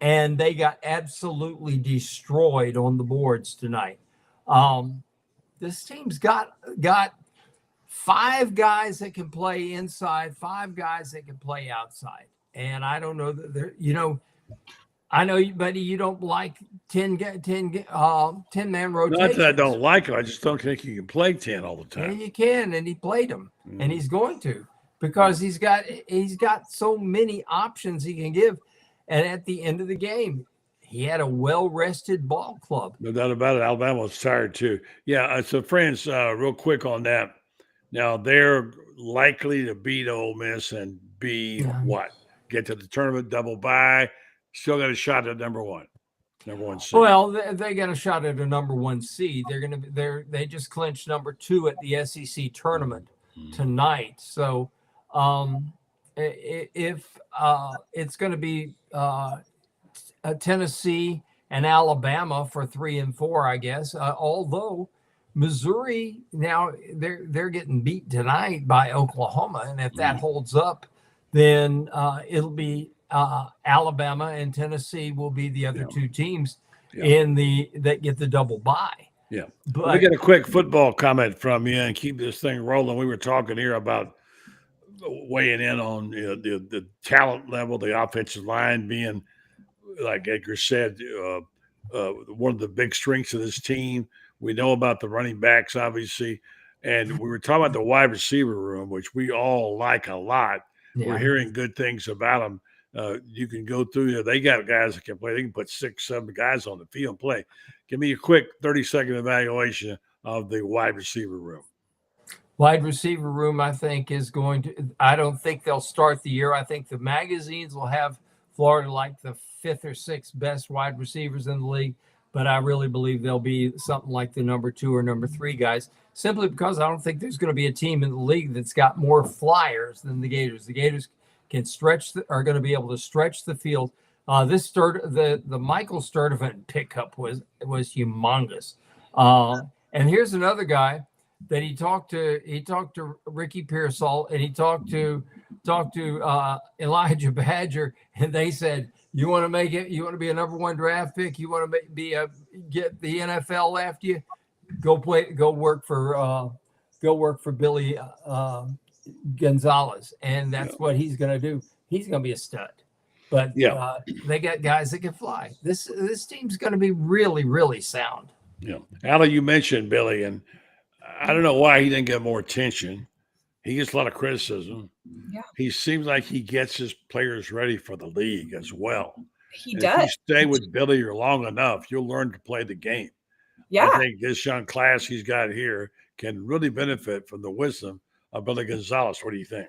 Speaker 11: and they got absolutely destroyed on the boards tonight. This team's got 5 guys that can play inside, 5 guys that can play outside. And I don't know that they're, I know, buddy, you don't like 10-man rotation.
Speaker 1: Not that I don't like him. I just don't think you can play 10 all the time.
Speaker 11: And you can, and he played them, and he's going to, because he's got so many options he can give. And at the end of the game, he had a well-rested ball club.
Speaker 1: No doubt about it. Alabama was tired too. Yeah. So, friends, real quick on that. Now they're likely to beat Ole Miss and be what? Get to the tournament, double bye. Still got a shot at number one seed.
Speaker 11: Well, they got a shot at a #1 seed. They just clinched #2 at the SEC tournament tonight. So if it's going to be Tennessee and Alabama for 3 and 4, I guess. Although Missouri now they're getting beat tonight by Oklahoma, and if that holds up, then it'll be Alabama and Tennessee will be the other 2 teams that get the double bye.
Speaker 1: Yeah.
Speaker 11: But
Speaker 1: let me get a quick football comment from you and keep this thing rolling. We were talking here about weighing in on the talent level, the offensive line being, like Edgar said, one of the big strengths of this team. We know about the running backs, obviously, and we were talking about the wide receiver room, which we all like a lot. Yeah. We're hearing good things about them. You can go through there. They got guys that can play. They can put 6, 7 guys on the field and play. Give me a quick 30-second evaluation of the wide receiver room.
Speaker 11: Wide receiver room, I think, is going to – I don't think they'll start the year. I think the magazines will have Florida like the 5th or 6th best wide receivers in the league, but I really believe they'll be something like the #2 or #3 guys, simply because I don't think there's going to be a team in the league that's got more flyers than the Gators. The Gators can are going to be able to stretch the field. The Michael Sturdivant pickup was humongous. And here's another guy that he talked to Ricky Pearsall, and he talked to Elijah Badger, and they said, you want to make it, you want to be a #1 draft pick, you want to get the NFL after you, go work for Billy Gonzalez, and that's what he's going to do. He's going to be a stud. But they got guys that can fly. This team's going to be really, really sound.
Speaker 1: Yeah, Allie, you mentioned Billy, and I don't know why he didn't get more attention. He gets a lot of criticism. Yeah. He seems like he gets his players ready for the league as well.
Speaker 10: He does.
Speaker 1: If you stay with Billy long enough, you'll learn to play the game.
Speaker 10: Yeah.
Speaker 1: I think this young class he's got here can really benefit from the wisdom of Billy Gonzalez. What do you think?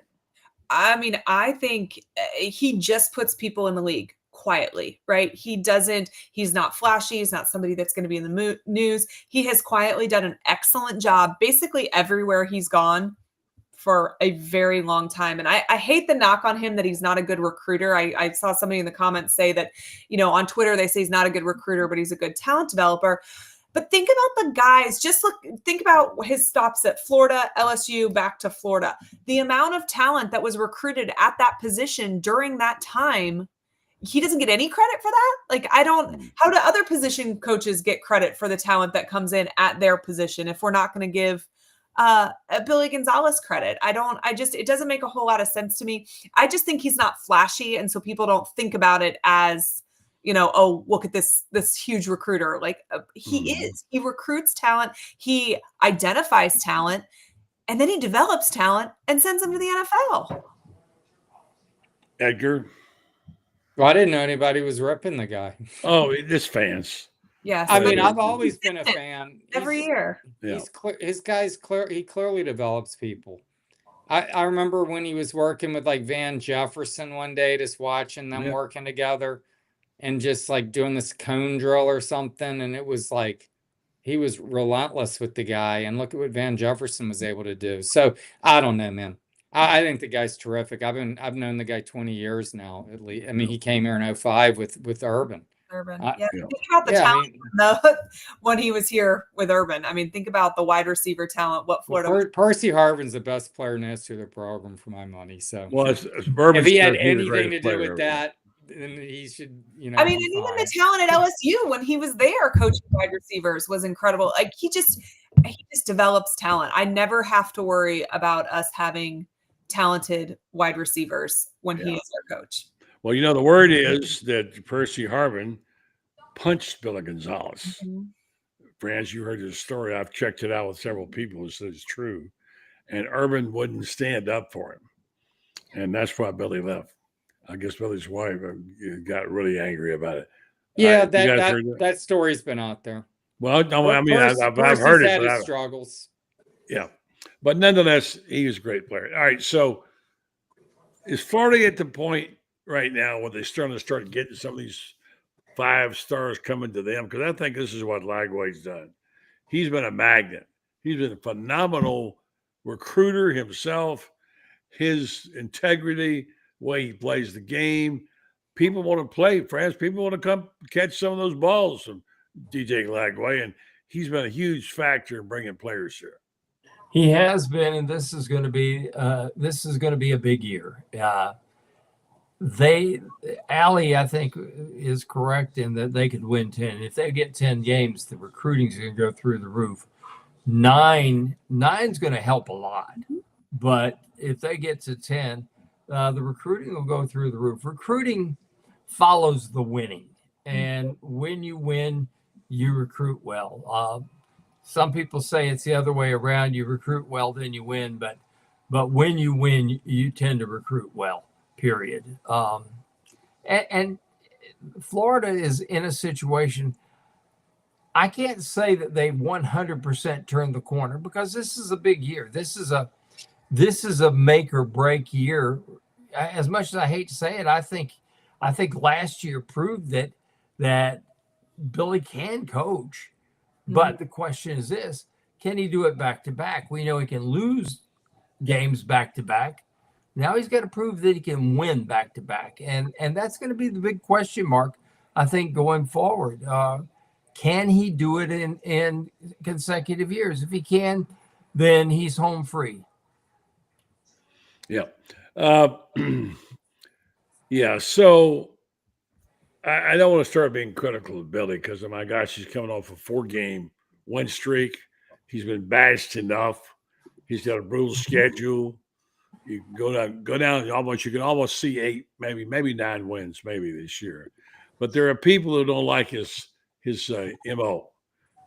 Speaker 10: I mean, I think he just puts people in the league quietly, right? He's not flashy. He's not somebody that's going to be in the news. He has quietly done an excellent job basically everywhere he's gone for a very long time. And I hate the knock on him that he's not a good recruiter. I saw somebody in the comments say that, on Twitter, they say he's not a good recruiter, but he's a good talent developer. But think about the guys. Think about his stops at Florida, LSU, back to Florida. The amount of talent that was recruited at that position during that time, he doesn't get any credit for that. How do other position coaches get credit for the talent that comes in at their position if we're not going to give Billy Gonzalez credit? It doesn't make a whole lot of sense to me. I just think he's not flashy. And so people don't think about it as, oh, look at this huge recruiter. He recruits talent. He identifies talent, and then he develops talent and sends them to the NFL.
Speaker 1: Edgar?
Speaker 9: Well, I didn't know anybody was repping the guy.
Speaker 1: Oh, just fans.
Speaker 10: Yes.
Speaker 9: I mean, I've always been a fan.
Speaker 10: Every year.
Speaker 9: He clearly develops people. I remember when he was working with Van Jefferson one day, just watching them working together. and just like doing this cone drill or something. And it was like, he was relentless with the guy. And look at what Van Jefferson was able to do. So I don't know, man. I think the guy's terrific. I've known the guy 20 years now, at least. I mean, he came here in 05 with Urban.
Speaker 10: Yeah, think about the talent when he was here with Urban. I mean, think about the wide receiver talent. What Florida?
Speaker 9: Percy Harvin's the best player in the history of the program for my money. So,
Speaker 1: well,
Speaker 9: if he had anything to do with that, then he should. You know,
Speaker 10: I mean, and even the talent at LSU when he was there coaching wide receivers was incredible. Like he just develops talent. I never have to worry about us having talented wide receivers when he is our coach.
Speaker 1: Well, you know, the word is that Percy Harvin punched Billy Gonzalez. Franz, you heard his story. I've checked it out with several people who said it's true. And Urban wouldn't stand up for him. And that's why Billy left. I guess Billy's wife got really angry about it.
Speaker 9: Yeah, that story's been out there.
Speaker 1: Well, no, I mean, I've heard it.
Speaker 9: Had his struggles.
Speaker 1: Yeah. But nonetheless, he was a great player. All right. So is Florida at the point right now where they're starting to start getting some of these 5 stars coming to them? Because I think this is what Lagway's done. He's been a magnet. He's been a phenomenal recruiter himself. His integrity, the way he plays the game. People want to play, friends. People want to come catch some of those balls from DJ Lagway, and he's been a huge factor in bringing players here.
Speaker 11: He has been, and this is going to be a big year. Allie, I think, is correct in that they could win 10. If they get 10 games, the recruiting's going to go through the roof. Nine's going to help a lot, but if they get to 10, the recruiting will go through the roof. Recruiting follows the winning, and when you win, you recruit well. Some people say it's the other way around. You recruit well, then you win. But when you win, you tend to recruit well, period. And Florida is in a situation, I can't say that they 100% turned the corner because this is a big year. This is a make or break year. As much as I hate to say it, I think last year proved that Billy can coach. But the question is this, can he do it back to back? We know he can lose games back to back. Now he's got to prove that he can win back to back. And that's going to be the big question mark, I think, going forward. Can he do it in consecutive years? If he can, then he's home free.
Speaker 1: Yeah. Yeah. So I don't want to start being critical of Billy because, oh my gosh, he's coming off a 4-game win streak. He's been bashed enough. He's got a brutal schedule. You can go down almost. You can almost see 8, maybe 9 wins, maybe this year. But there are people who don't like his MO,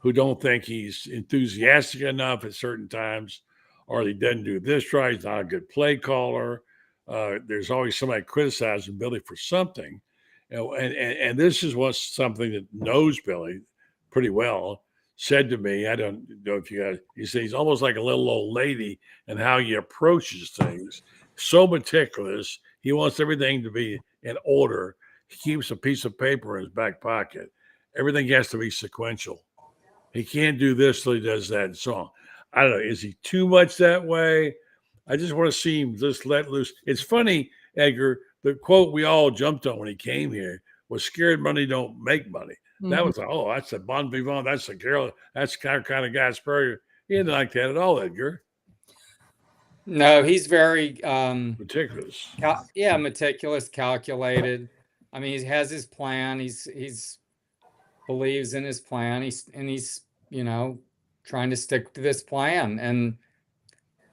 Speaker 1: who don't think he's enthusiastic enough at certain times, or he doesn't do this right. He's not a good play caller. There's always somebody criticizing Billy for something. And this is something that knows Billy pretty well said to me. I don't know if you guys, he said he's almost like a little old lady and how he approaches things. So meticulous. He wants everything to be in order. He keeps a piece of paper in his back pocket. Everything has to be sequential. He can't do this till he does that and so on. I don't know. Is he too much that way? I just want to see him just let loose. It's funny, Edgar, the quote we all jumped on when he came here was "Scared money don't make money." Mm-hmm. That was that's a bon vivant. That's a girl. That's the kind of guy Spurrier. He didn't like that at all, Edgar.
Speaker 9: No, he's very
Speaker 1: meticulous.
Speaker 9: Meticulous, calculated. I mean, he has his plan. He's believes in his plan. He's trying to stick to this plan. And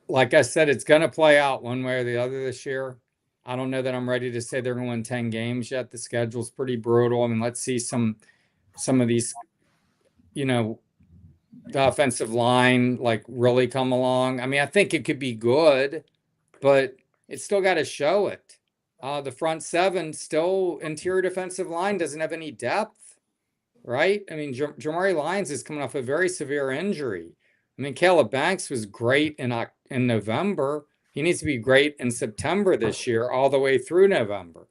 Speaker 9: like I said, it's going to play out one way or the other this year. I don't know that I'm ready to say they're going to win 10 games yet. The schedule's pretty brutal. I mean, let's see some of these, the offensive line like really come along. I mean, I think it could be good, but it's still got to show it. The front 7 still interior defensive line doesn't have any depth, right? I mean, Jamari Lyons is coming off a very severe injury. I mean, Caleb Banks was great in November. He needs to be great in September this year, all the way through November.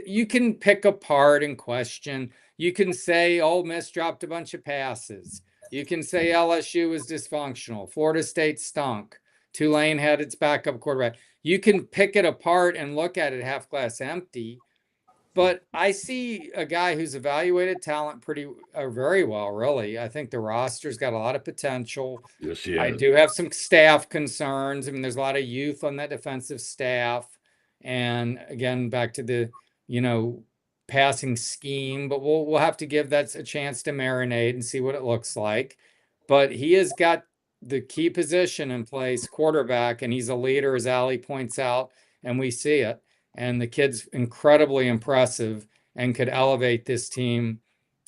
Speaker 9: You can pick apart and question. You can say Ole Miss dropped a bunch of passes. You can say LSU was dysfunctional. Florida State stunk. Tulane had its backup quarterback. You can pick it apart and look at it half glass empty. But I see a guy who's evaluated talent very well, really. I think the roster's got a lot of potential.
Speaker 1: Yes,
Speaker 9: I do have some staff concerns. I mean, there's a lot of youth on that defensive staff. And again, back to the, passing scheme, but we'll have to give that a chance to marinate and see what it looks like. But he has got the key position in place, quarterback, and he's a leader, as Ali points out, and we see it. And the kid's incredibly impressive and could elevate this team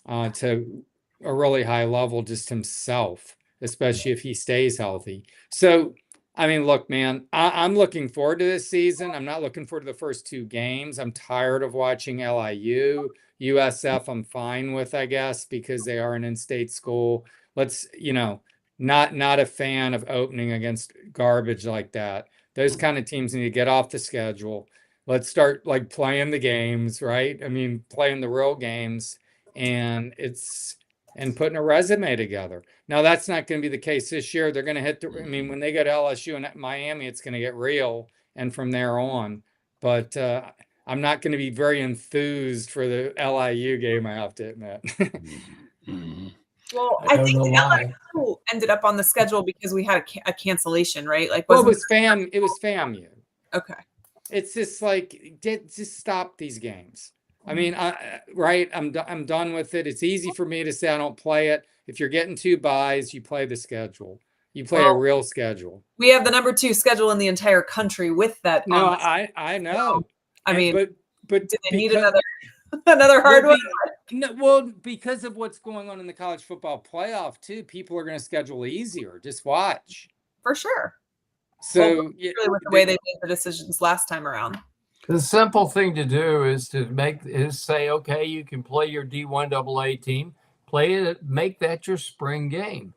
Speaker 9: to a really high level just himself, especially if he stays healthy. So, I mean, look, man, I'm looking forward to this season. I'm not looking forward to the first 2 games. I'm tired of watching LIU. USF, I'm fine with, I guess, because they are an in-state school. Let's, not a fan of opening against garbage like that. Those kind of teams need to get off the schedule. Let's start playing the games, right? I mean, playing the real games and putting a resume together. Now, that's not going to be the case this year. They're going to hit when they go to LSU and Miami, it's going to get real. And from there on, but I'm not going to be very enthused for the LIU game, I have to admit.
Speaker 10: Well, I think LSU ended up on the schedule because we had a cancellation, right?
Speaker 9: It was FAMU.
Speaker 10: Okay.
Speaker 9: It's just just stop these games. I mean, I'm done with it. It's easy for me to say I don't play it. If you're getting 2 buys, you play the schedule. You play a real schedule.
Speaker 10: We have the number 2 schedule in the entire country with that.
Speaker 9: No, I know.
Speaker 10: I mean,
Speaker 9: but
Speaker 10: do they need another hard one?
Speaker 9: Well, because of what's going on in the college football playoff too, people are going to schedule easier. Just watch.
Speaker 10: For sure.
Speaker 9: So
Speaker 10: really with the way they made the decisions last time around.
Speaker 11: The simple thing to do is say, okay, you can play your D1 AA team, play it, make that your spring game,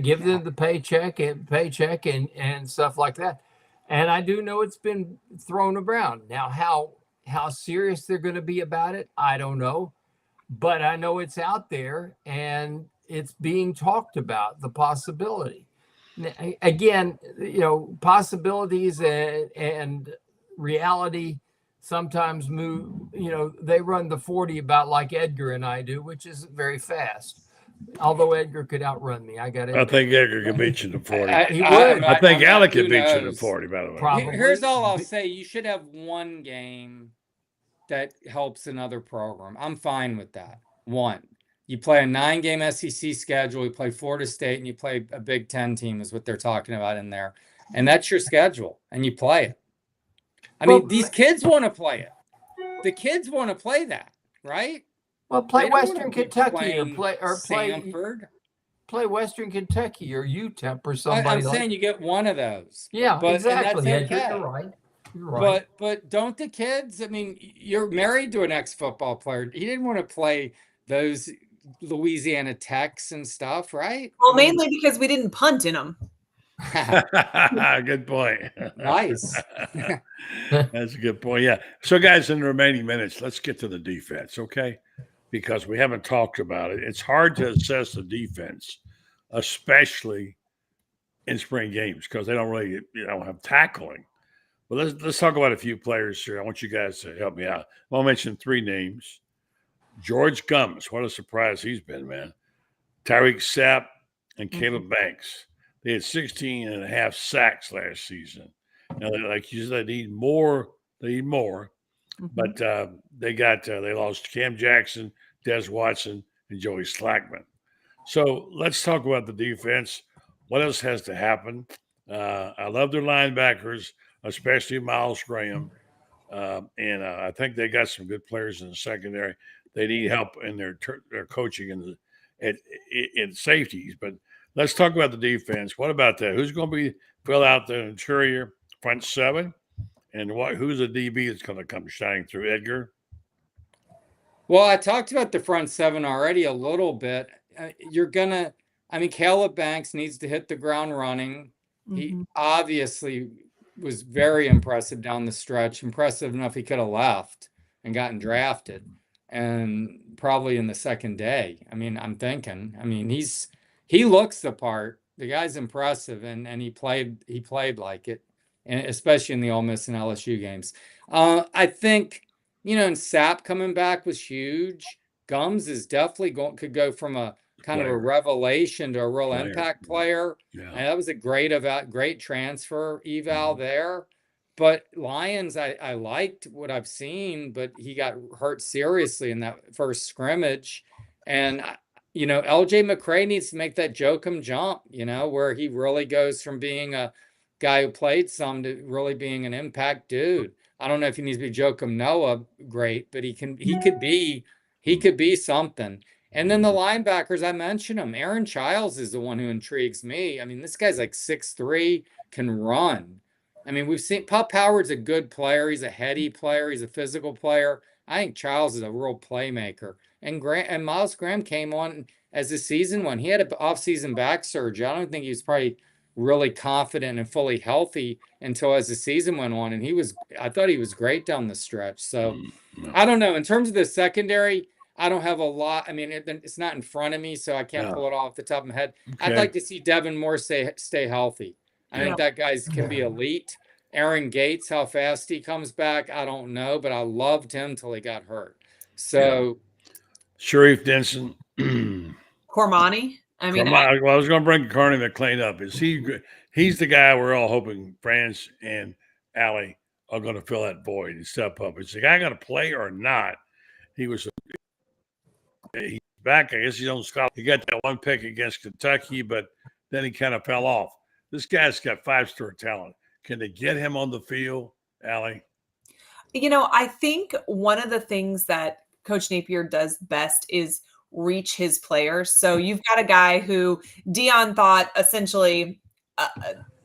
Speaker 11: give them the paycheck and stuff like that. And I do know it's been thrown around. Now, how serious they're going to be about it, I don't know, but I know it's out there and it's being talked about, the possibility. Again, possibilities and reality sometimes move, they run the 40 about like Edgar and I do, which isn't very fast. Although Edgar could outrun me. I think
Speaker 1: Edgar could beat you to 40.
Speaker 11: He would.
Speaker 1: I think Alec could beat you to 40, by the way.
Speaker 11: Probably.
Speaker 9: Here's all I'll say. You should have one game that helps another program. I'm fine with that. One. You play a 9-game SEC schedule, you play Florida State, and you play a Big Ten team is what they're talking about in there. And that's your schedule, and you play it. I mean, these kids want to play it. The kids want to play that, right?
Speaker 11: Well, play Western Kentucky or play
Speaker 9: Stanford.
Speaker 11: Play Western Kentucky or UTEP or somebody.
Speaker 9: I'm saying you get one of those.
Speaker 11: Yeah, exactly.
Speaker 9: And that's okay.
Speaker 11: You're right. You're right.
Speaker 9: But don't the kids? I mean, you're married to an ex-football player. He didn't want to play those Louisiana Techs and stuff, right?
Speaker 10: Well, mainly because we didn't punt in them.
Speaker 1: Good point.
Speaker 9: Nice.
Speaker 1: That's a good point. Yeah. So, guys, in the remaining minutes, let's get to the defense, okay? Because we haven't talked about it. It's hard to assess the defense, especially in spring games, because they don't really have tackling. But let's talk about a few players here. I want you guys to help me out. I'll mention 3 names. George Gums, what a surprise he's been, man. Tyreek Sapp and Caleb Banks. They had 16 and a half sacks last season. Now, like you said, they need more. But they lost Cam Jackson, Des Watson, and Joey Slackman. So let's talk about the defense. What else has to happen? I love their linebackers, especially Miles Graham. And I think they got some good players in the secondary. They need help in their coaching in safeties. But let's talk about the defense. What about that? Who's going to fill out the interior front 7? And who's the DB that's going to come shining through? Edgar?
Speaker 9: Well, I talked about the front 7 already a little bit. Caleb Banks needs to hit the ground running. He obviously was very impressive down the stretch. Impressive enough he could have left and gotten drafted, and probably in the second day. I mean, I'm thinking. I mean, he looks the part. The guy's impressive, and he played like it, and especially in the Ole Miss and LSU games. I think, and Sapp coming back was huge. Gums is definitely could go from a kind of a revelation to a real impact player.
Speaker 1: Yeah.
Speaker 9: And that was a great transfer eval there. But Lyons, I liked what I've seen, but he got hurt seriously in that first scrimmage. And LJ McCray needs to make that Jokum jump, where he really goes from being a guy who played some to really being an impact dude. I don't know if he needs to be Jokum Noah great, but he could be something. And then the linebackers, I mentioned him. Aaron Childs is the one who intrigues me. I mean, this guy's like 6'3", can run. I mean, we've seen Pup Howard's a good player. He's a heady player. He's a physical player. I think Childs is a real playmaker. And Miles Graham came on as the season went. He had an off-season back surgery. I don't think he was probably really confident and fully healthy until as the season went on. And I thought he was great down the stretch. So I don't know. In terms of the secondary, I don't have a lot. I mean, it's not in front of me, so I can't pull it off the top of my head. Okay. I'd like to see Devin Moore stay healthy. I think that guy can be elite. Aaron Gates, how fast he comes back, I don't know, but I loved him till he got hurt. So,
Speaker 1: Sharif Denson,
Speaker 10: Cormani. I mean,
Speaker 1: I was going to bring Carney McClain up. He's the guy we're all hoping France and Allie are going to fill that void and step up. Is the guy going to play or not? He's back. I guess he's on scholarship. He got that one pick against Kentucky, but then he kind of fell off. This guy's got 5-star talent. Can they get him on the field, Allie?
Speaker 10: I think one of the things that Coach Napier does best is reach his players. So you've got a guy who Dion thought essentially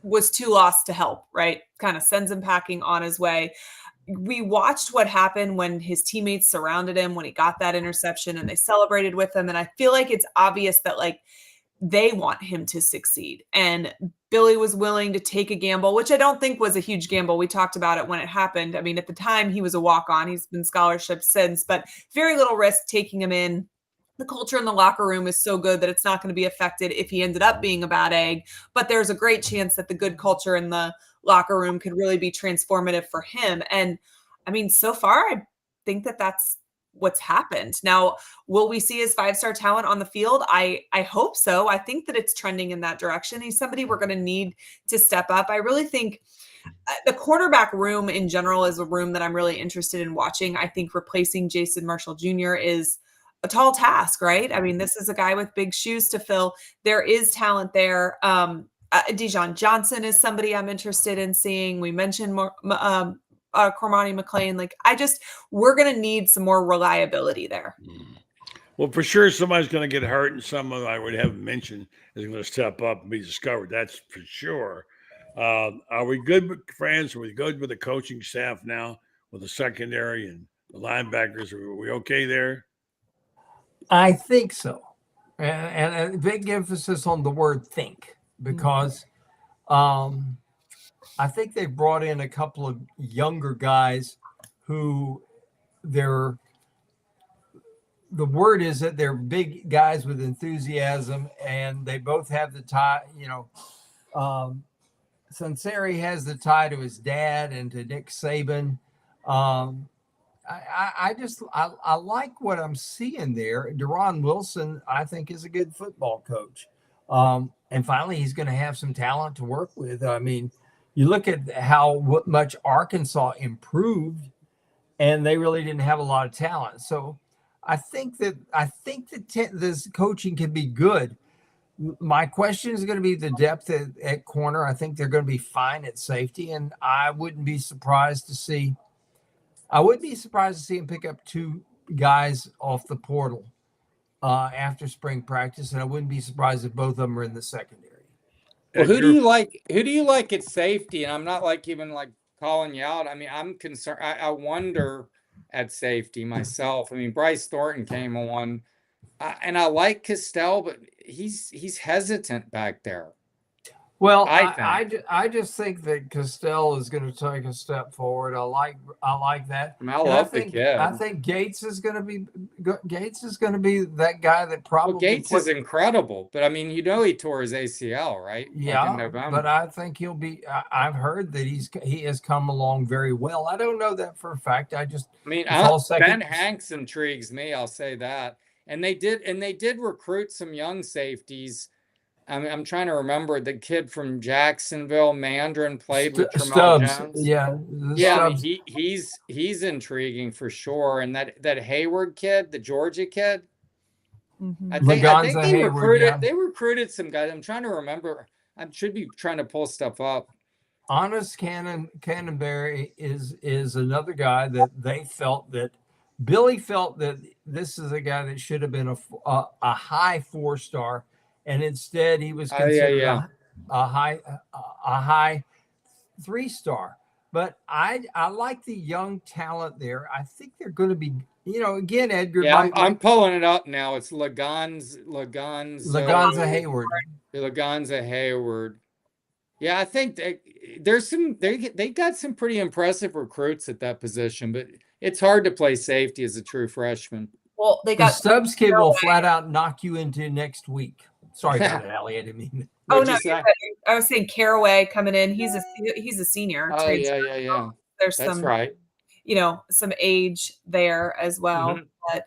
Speaker 10: was too lost to help, right? Kind of sends him packing on his way. We watched what happened when his teammates surrounded him, when he got that interception and they celebrated with him. And I feel like it's obvious that they want him to succeed. And Billy was willing to take a gamble, which I don't think was a huge gamble. We talked about it when it happened. I mean, at the time he was a walk-on. He's been scholarship since, but very little risk taking him in. The culture in the locker room is so good that it's not going to be affected if he ended up being a bad egg. But there's a great chance that the good culture in the locker room could really be transformative for him. And I mean, so far, I think that that's what's happened. Now, will we see his 5-star talent on the field? I hope so. I think that it's trending in that direction. He's somebody we're going to need to step up. I really think the quarterback room in general is a room that I'm really interested in watching. I think replacing Jason Marshall Jr. is a tall task, right? I mean, this is a guy with big shoes to fill. There is talent there. Dijon Johnson is somebody I'm interested in seeing. We mentioned Cormani McClain. We're going to need some more reliability there.
Speaker 1: Well, for sure, somebody's going to get hurt, and someone I would have mentioned is going to step up and be discovered. That's for sure. Are we good, friends? Are we good with the coaching staff now, with the secondary and the linebackers? Are we okay there?
Speaker 11: I think so. And a big emphasis on the word think, because I think they brought in a couple of younger guys who the word is that they're big guys with enthusiasm, and they both have the tie. Sunseri has the tie to his dad and to Nick Saban. I like what I'm seeing there. Deron Wilson, I think, is a good football coach. And finally, he's going to have some talent to work with. I mean, you look at how much Arkansas improved, and they really didn't have a lot of talent. So I think that this coaching can be good. My question is going to be the depth at corner. I think they're going to be fine at safety, and I wouldn't be surprised to see him pick up 2 guys off the portal after spring practice, and I wouldn't be surprised if both of them are in the secondary.
Speaker 9: Well, who do you like? Who do you like at safety? And I'm not even calling you out. I mean, I'm concerned. I wonder at safety myself. I mean, Bryce Thornton came on, and I like Castell, but he's hesitant back there.
Speaker 11: Well,
Speaker 9: I
Speaker 11: I just think that Castell is going to take a step forward. I like that.
Speaker 9: I love the kid.
Speaker 11: I think Gates is going to be that guy that probably.
Speaker 9: Well, Gates is incredible, but I mean, he tore his ACL, right?
Speaker 11: Yeah,
Speaker 9: like in November.
Speaker 11: But I think he'll be. I've heard that he has come along very well. I don't know that for a fact.
Speaker 9: Ben Hanks intrigues me. I'll say that. And they did recruit some young safeties. I'm trying to remember the kid from Jacksonville, Mandarin, played with Tramel Jones.
Speaker 11: Yeah,
Speaker 9: Stubbs. He's intriguing for sure. And that Hayward kid, the Georgia kid, I think they recruited some guys. I'm trying to remember. I should be trying to pull stuff up.
Speaker 11: Honest Cannonberry is another guy that they felt that Billy felt that this is a guy that should have been a high 4-star. And instead, he was considered a high 3-star. But I like the young talent there. I think they're going to be, again, Edgar.
Speaker 9: Yeah, I'm pulling it up now. It's Laganza
Speaker 11: Hayward.
Speaker 9: Laganza Hayward. Yeah, I think they got some pretty impressive recruits at that position, but it's hard to play safety as a true freshman.
Speaker 10: Well, they got
Speaker 11: Stubbs kid will flat out knock you into next week. Sorry about that, Allie. I didn't mean.
Speaker 10: Oh no, I was saying Caraway coming in. He's a senior.
Speaker 9: Oh yeah.
Speaker 10: There's
Speaker 9: That's
Speaker 10: some
Speaker 9: right.
Speaker 10: Some age there as well.
Speaker 9: Mhm.
Speaker 10: But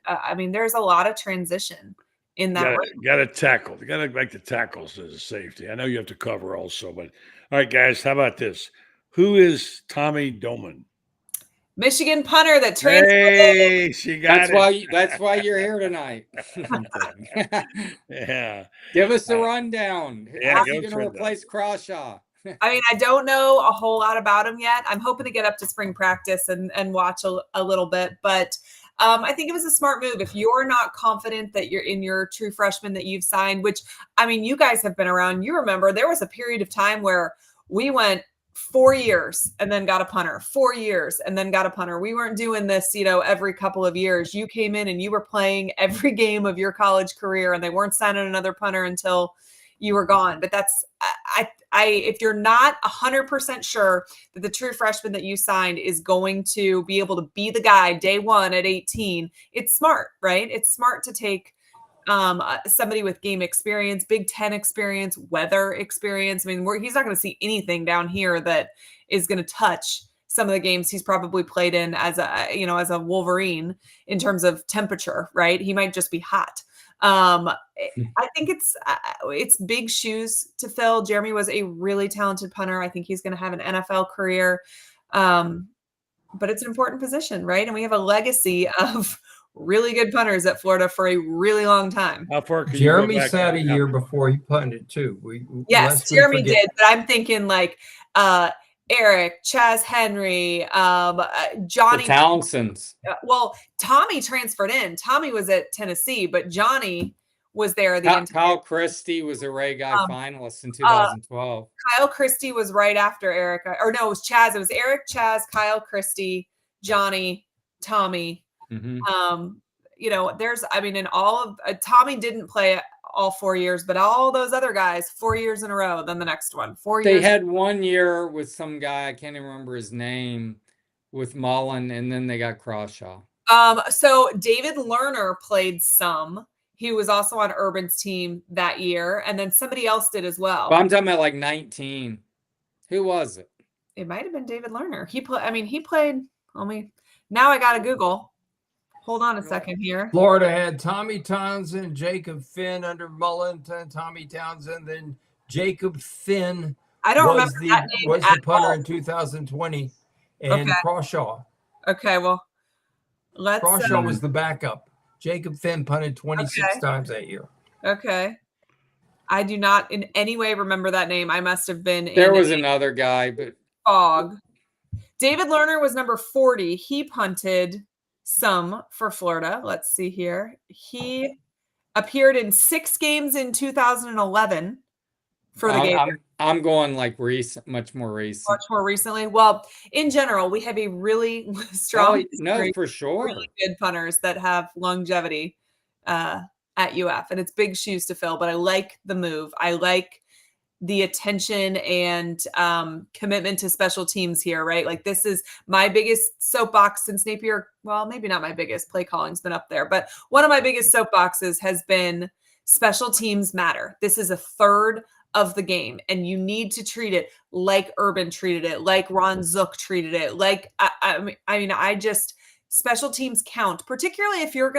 Speaker 10: there's a lot of transition in that.
Speaker 1: Got to tackle. You got to make the tackles as a safety. I know you have to cover also, but all right, guys, how about this? Who is Tommy Doman?
Speaker 10: Michigan punter that transferred.
Speaker 1: Hey, she got it.
Speaker 9: That's why you're here tonight.
Speaker 1: Yeah.
Speaker 9: Give us a rundown.
Speaker 1: Yeah,
Speaker 9: How's he going to replace Crawshaw?
Speaker 10: I don't know a whole lot about him yet. I'm hoping to get up to spring practice and watch a little bit, but I think it was a smart move. If you're not confident that you're in your true freshman that you've signed, which, you guys have been around, you remember there was a period of time where we went 4 years and then got a punter, 4 years and then got a punter. We weren't doing this, every couple of years. You came in and you were playing every game of your college career and they weren't signing another punter until you were gone. But that's, if you're not 100% sure that the true freshman that you signed is going to be able to be the guy day one at 18, it's smart, right? It's smart to take somebody with game experience, Big Ten experience, weather experience. He's not going to see anything down here that is going to touch some of the games he's probably played in as a Wolverine in terms of temperature, right? He might just be hot. I think it's big shoes to fill. Jeremy was a really talented punter. I think he's going to have an NFL career. But it's an important position, right? And we have a legacy of really good punters at Florida for a really long time.
Speaker 1: How far can
Speaker 11: Jeremy sat a year before he punted too.
Speaker 10: Yes, Jeremy did, but I'm thinking like Eric, Chaz Henry, Johnny
Speaker 9: Townsend's.
Speaker 10: Well, Tommy transferred in. Tommy was at Tennessee, but Johnny was there.
Speaker 9: Kyle Christie was a Ray Guy finalist in 2012.
Speaker 10: Kyle Christie was right after Eric. Or no, it was Chaz. It was Eric, Chaz, Kyle Christie, Johnny, Tommy.
Speaker 9: Mm-hmm.
Speaker 10: There's, in all of Tommy didn't play all 4 years, but all those other guys, 4 years in a row. Then the next one, 4 years.
Speaker 9: They had 1 year with some guy, I can't even remember his name, with Mullen, and then they got Crawshaw.
Speaker 10: So David Lerner played some. He was also on Urban's team that year, and then somebody else did as well.
Speaker 9: But I'm talking about like 19. Who was it?
Speaker 10: It might have been David Lerner. He played. Now I got to Google. Hold on a second here.
Speaker 11: Florida had Tommy Townsend, Jacob Finn under Mullen, Tommy Townsend, then Jacob Finn.
Speaker 10: I don't remember that name
Speaker 11: was the punter in 2020, and Crawshaw.
Speaker 10: Okay, well,
Speaker 11: Crawshaw was the backup. Jacob Finn punted 26 times that year.
Speaker 10: Okay. I do not in any way remember that name. I must have been.
Speaker 9: There was another guy, but
Speaker 10: fog. David Lerner was number 40. He punted some for Florida. Let's see here. He appeared in 6 games in 2011 for the Gators.
Speaker 9: I'm going like much more recent.
Speaker 10: Much more recently. Well, in general, we have a really strong,
Speaker 9: for sure,
Speaker 10: really good punters that have longevity at UF, and it's big shoes to fill. But I like the move. I like the attention and commitment to special teams here, right? Like this is my biggest soapbox since Napier. Well, maybe not my biggest, play calling's been up there, but one of my biggest soapboxes has been special teams matter. This is a third of the game, and you need to treat it like Urban treated it, like Ron Zook treated it. Like, I just, special teams count, particularly if you're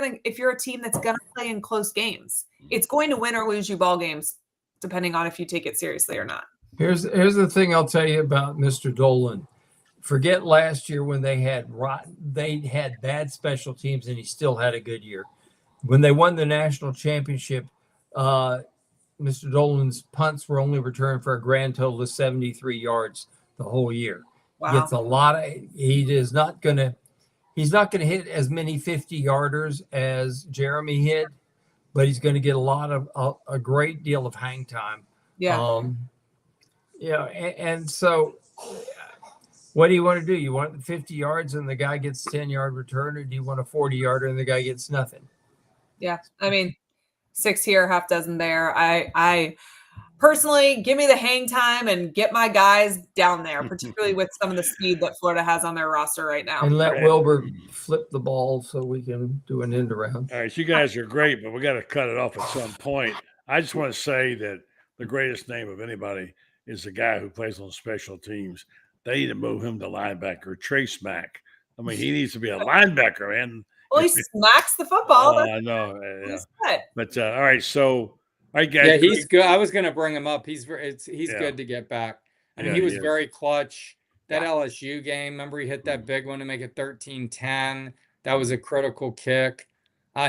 Speaker 10: a team that's going to play in close games. It's going to win or lose you ball games, depending on if you take it seriously or not.
Speaker 11: Here's the thing I'll tell you about Mr. Dolan. Forget last year when they had bad special teams and he still had a good year. When they won the national championship, Mr. Dolan's punts were only returned for a grand total of 73 yards the whole year.
Speaker 10: Wow.
Speaker 11: Gets a lot of. He's not gonna hit as many 50-yarders as Jeremy hit, but he's going to get a great deal of hang time.
Speaker 10: Yeah.
Speaker 11: And so what do you want to do? You want 50 yards and the guy gets 10-yard return, or do you want a 40-yarder and the guy gets nothing?
Speaker 10: Yeah. I mean, 6 here, half dozen there. I personally, give me the hang time and get my guys down there, particularly with some of the speed that Florida has on their roster right now.
Speaker 11: And let Wilbur flip the ball so we can do an end around.
Speaker 1: All right, you guys are great, but we got to cut it off at some point. I just want to say that the greatest name of anybody is the guy who plays on special teams. They need to move him to linebacker, Trace Mack. I mean, he needs to be a linebacker, man.
Speaker 10: Well, he smacks the football.
Speaker 1: I know. Yeah. But all right, so all right, guys.
Speaker 9: Yeah, he's good. I was going to bring him up. He's good to get back. I mean, he was very clutch. That LSU game, remember he hit that big one to make it 13-10. That was a critical kick.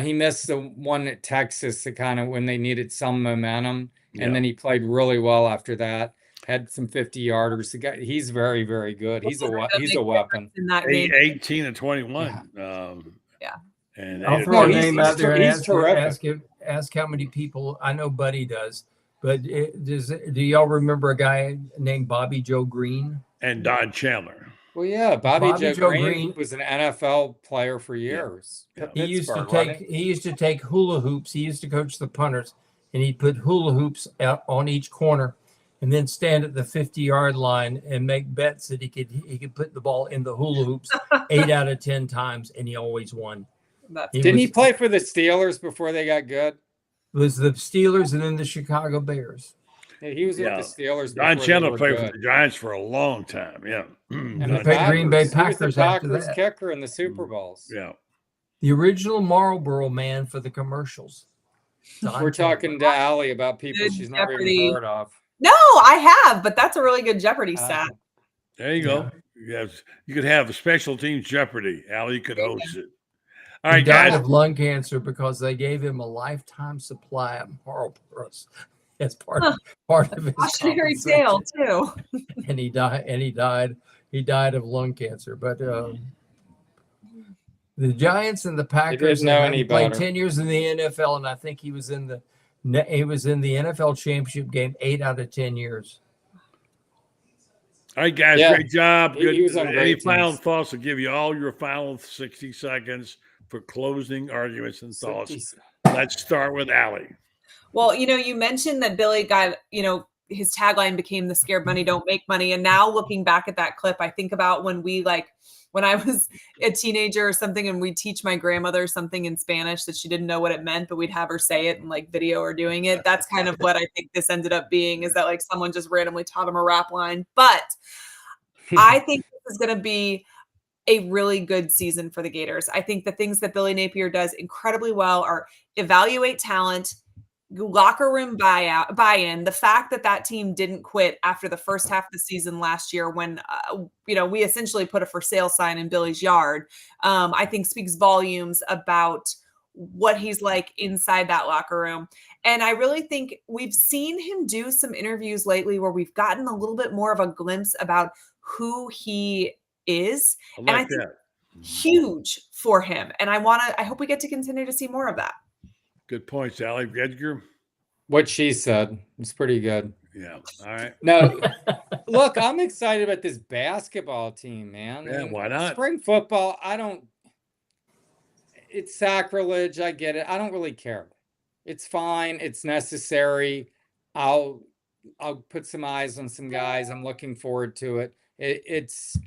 Speaker 9: He missed the one at Texas to kind of when they needed some momentum, and then he played really well after that. Had some 50-yarders. The guy, he's very, very good. He's a weapon.
Speaker 10: In that game.
Speaker 1: 18 and 21.
Speaker 10: Yeah.
Speaker 1: And
Speaker 11: I'll throw a name out there and ask how many people. I know Buddy does, but do y'all remember a guy named Bobby Joe Green?
Speaker 1: And Don Chandler.
Speaker 9: Well, yeah, Bobby Joe Green was an NFL player for years.
Speaker 11: Yeah. He used to take hula hoops. He used to coach the punters, and he'd put hula hoops out on each corner, and then stand at the 50-yard line and make bets that he could put the ball in the hula hoops 8 out of 10 times, and he always won.
Speaker 9: Didn't he play for the Steelers before they got good?
Speaker 11: It was the Steelers and then the Chicago Bears.
Speaker 9: Yeah, he was with the Steelers.
Speaker 1: Don Chandler played for the Giants for a long time. Yeah.
Speaker 11: And the Green Bay Packers.
Speaker 9: He was the Packers kicker in the Super Bowls.
Speaker 1: Yeah.
Speaker 11: The original Marlboro man for the commercials.
Speaker 9: We're talking to Allie about people she's never even heard of.
Speaker 10: No, I have, but that's a really good Jeopardy stat.
Speaker 1: There you go. You could have a special teams Jeopardy. Allie could host it. All right,
Speaker 11: he died
Speaker 1: guys.
Speaker 11: of lung cancer because they gave him a lifetime supply of Marlboros as part of his
Speaker 10: cautionary tale too.
Speaker 11: And he died of lung cancer. But the Giants and the Packers played 10 years in the NFL, and I think he was in the NFL championship game 8 out of 10 years.
Speaker 1: All right, guys, great job. Good. Any final thoughts? I'll give you all your final 60 seconds for closing arguments and thoughts. Let's start with Allie.
Speaker 10: Well, you mentioned that Billy got, his tagline became "The scared money don't make money." And now looking back at that clip, I think about when I was a teenager or something and we'd teach my grandmother something in Spanish that she didn't know what it meant, but we'd have her say it in video or doing it. That's kind of what I think this ended up being, is that someone just randomly taught him a rap line. But I think this is going to be a really good season for the Gators. I think the things that Billy Napier does incredibly well are evaluate talent, locker room buy-in. The fact that team didn't quit after the first half of the season last year when, we essentially put a for sale sign in Billy's yard, I think speaks volumes about what he's like inside that locker room. And I really think we've seen him do some interviews lately where we've gotten a little bit more of a glimpse about who he is. And I think huge for him. And I hope we get to continue to see more of that.
Speaker 1: Good points, Allie. Edgar?
Speaker 9: What she said was pretty good.
Speaker 1: Yeah. All right.
Speaker 9: No, look, I'm excited about this basketball team, man.
Speaker 1: Yeah, why not?
Speaker 9: Spring football, it's sacrilege. I get it. I don't really care. It's fine. It's necessary. I'll I'll put some eyes on some guys. I'm looking forward to it. It's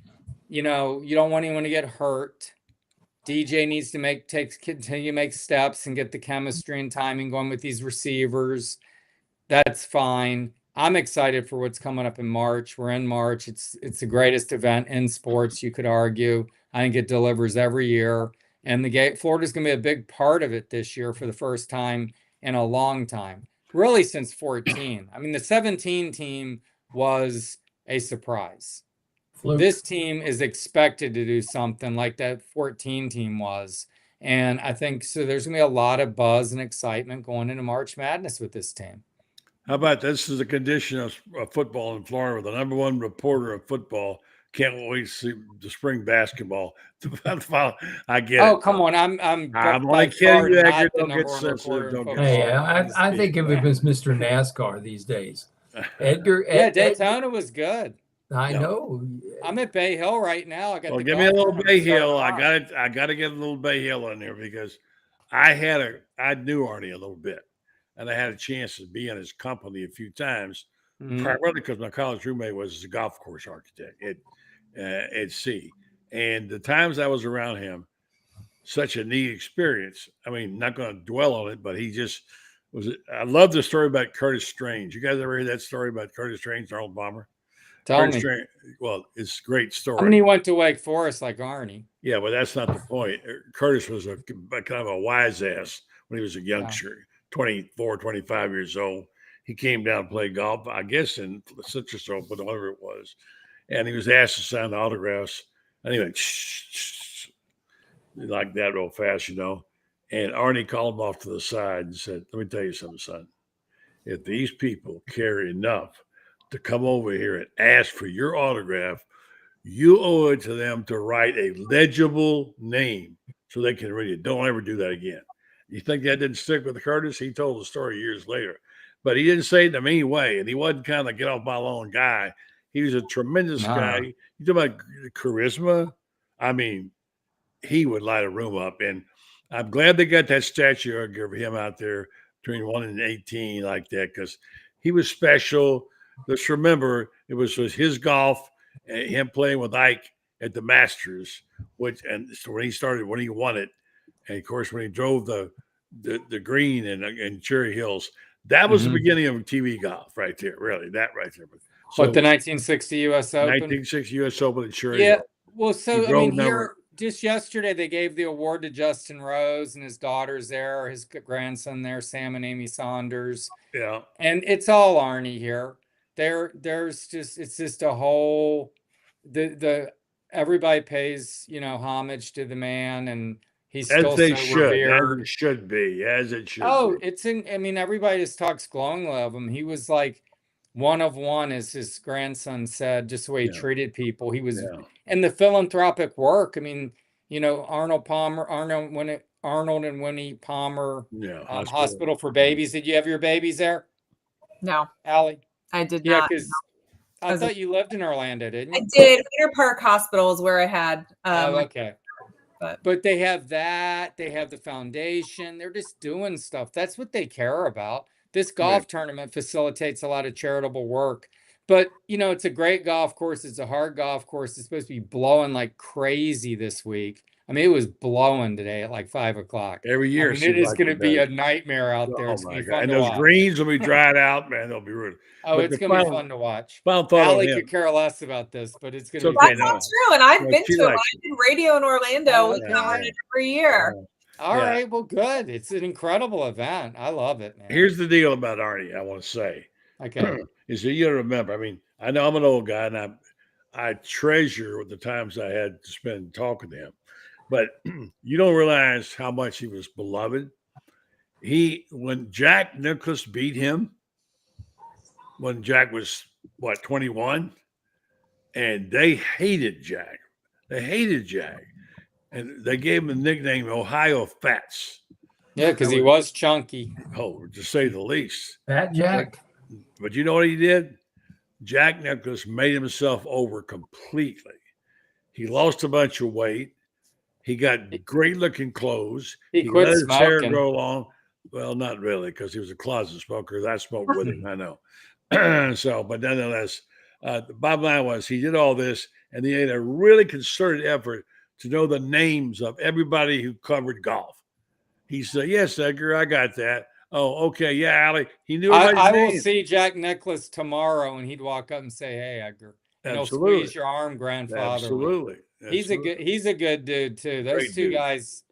Speaker 9: you know, you don't want anyone to get hurt. DJ needs to continue to make steps and get the chemistry and timing going with these receivers. That's fine. I'm excited for what's coming up in March. We're in March. It's the greatest event in sports, you could argue. I think it delivers every year. And Florida's going to be a big part of it this year for the first time in a long time, really since 14. I mean, the 17 team was a surprise.
Speaker 11: Fluke.
Speaker 9: This team is expected to do something like that 14 team was. And I think so. There's going to be a lot of buzz and excitement going into March Madness with this team.
Speaker 1: How about this is the condition of football in Florida? The number one reporter of football can't wait to see the spring basketball. I get it.
Speaker 9: Oh, come on. I'm
Speaker 1: only kidding you, Edgar. Don't get sensitive.
Speaker 11: Hey, I think of him as Mr. NASCAR these days. Edgar.
Speaker 9: Yeah, Daytona was good.
Speaker 11: I know.
Speaker 9: I'm at Bay Hill right now. I got
Speaker 1: well, give me a little Bay Hill. I got to get a little Bay Hill in there because I knew Arnie a little bit. And I had a chance to be in his company a few times, primarily because my college roommate was a golf course architect at sea. And the times I was around him, such a neat experience. I mean, not going to dwell on it, but he just was. I love the story about Curtis Strange. You guys ever heard that story about Curtis Strange, Arnold Palmer?
Speaker 9: Tell me.
Speaker 1: Strange, well, it's a great story.
Speaker 9: I mean, he went to Wake Forest like Arnie.
Speaker 1: Yeah, but that's not the point. Curtis was a kind of a wise ass when he was a youngster. 24, 25 years old. He came down to play golf, I guess, in the Citrus Open, whatever it was. And he was asked to sign the autographs. And he went, shh, like that real fast, you know. And Arnie called him off to the side and said, let me tell you something, son. If these people care enough to come over here and ask for your autograph, you owe it to them to write a legible name so they can read it. Don't ever do that again. You think that didn't stick with Curtis? He told the story years later. But he didn't say it in a mean way, and he wasn't kind of get off my lawn guy. He was a tremendous guy. You talk about charisma. I mean, he would light a room up. And I'm glad they got that statue of him out there between 1 and 18 like that because he was special. Let's remember, it was his golf and him playing with Ike at the Masters, and so when he won it, and of course, when he drove the green in Cherry Hills, that was the beginning of TV golf right there, really, that right there.
Speaker 9: So, the 1960 U.S. Open?
Speaker 1: 1960 U.S. Open at Cherry
Speaker 9: Hills.
Speaker 1: Yeah,
Speaker 9: well, so, I mean, here, just yesterday, they gave the award to Justin Rose and his daughter's there, his grandson there, Sam and Amy Saunders.
Speaker 1: Yeah.
Speaker 9: And it's all Arnie here. It's just a whole, everybody pays, homage to the man, and he's
Speaker 1: as
Speaker 9: still
Speaker 1: they
Speaker 9: so
Speaker 1: should,
Speaker 9: revered.
Speaker 1: as it should be, as it should.
Speaker 9: Oh,
Speaker 1: be.
Speaker 9: Everybody just talks glowingly of him. He was like one of one, as his grandson said, just the way he treated people. He was, and the philanthropic work. I mean, Arnold and Winnie Palmer, Hospital for Babies. Did you have your babies there?
Speaker 10: No,
Speaker 9: Allie,
Speaker 10: I did
Speaker 9: not.
Speaker 10: not.
Speaker 9: Because I thought you lived in Orlando, didn't you?
Speaker 10: I did. Winter Park Hospital is where I had.
Speaker 9: Okay. But they have that. They have the foundation. They're just doing stuff. That's what they care about. This golf tournament facilitates a lot of charitable work. But, it's a great golf course. It's a hard golf course. It's supposed to be blowing like crazy this week. I mean, it was blowing today at like 5 o'clock.
Speaker 1: Every year.
Speaker 9: It is going to be a nightmare out there. It's going to be fun
Speaker 1: and
Speaker 9: to
Speaker 1: those
Speaker 9: watch.
Speaker 1: greens will be dried out, man. They'll be rude.
Speaker 9: Oh, it's going to be fun to watch.
Speaker 1: Allie
Speaker 9: could care less about this, but it's going to be
Speaker 10: fun. That's not true. And I've been to it. I did radio in Orlando. We covered it every year.
Speaker 9: All right. Well, good. It's an incredible event. I love it, man.
Speaker 1: Here's the deal about Arnie, I want to say.
Speaker 9: Okay.
Speaker 1: Is that you remember, I mean, I know I'm an old guy, and I treasure the times I had to spend talking to him. But you don't realize how much he was beloved. When Jack Nicklaus beat him, when Jack was, 21? And they hated Jack. And they gave him the nickname Ohio Fats.
Speaker 9: Yeah, because he was chunky.
Speaker 1: Oh, to say the least.
Speaker 11: Fat Jack.
Speaker 1: But you know what he did? Jack Nicklaus made himself over completely. He lost a bunch of weight. He got great looking clothes.
Speaker 9: He quit
Speaker 1: let his hair
Speaker 9: smoking.
Speaker 1: grow long. Well, not really, because he was a closet smoker. I smoked with him, I know. So, but nonetheless, the bottom line was he did all this, and he made a really concerted effort to know the names of everybody who covered golf. He said, "Yes, Edgar, I got that. Oh, okay, yeah, Allie." He knew everybody's
Speaker 9: I will
Speaker 1: name.
Speaker 9: see Jack Nicklaus tomorrow, and he'd walk up and say, "Hey, Edgar," and he'll
Speaker 1: Absolutely.
Speaker 9: squeeze your arm, grandfather.
Speaker 1: Absolutely.
Speaker 9: He's a good dude too. Those
Speaker 1: Great
Speaker 9: two
Speaker 1: dude.
Speaker 9: guys.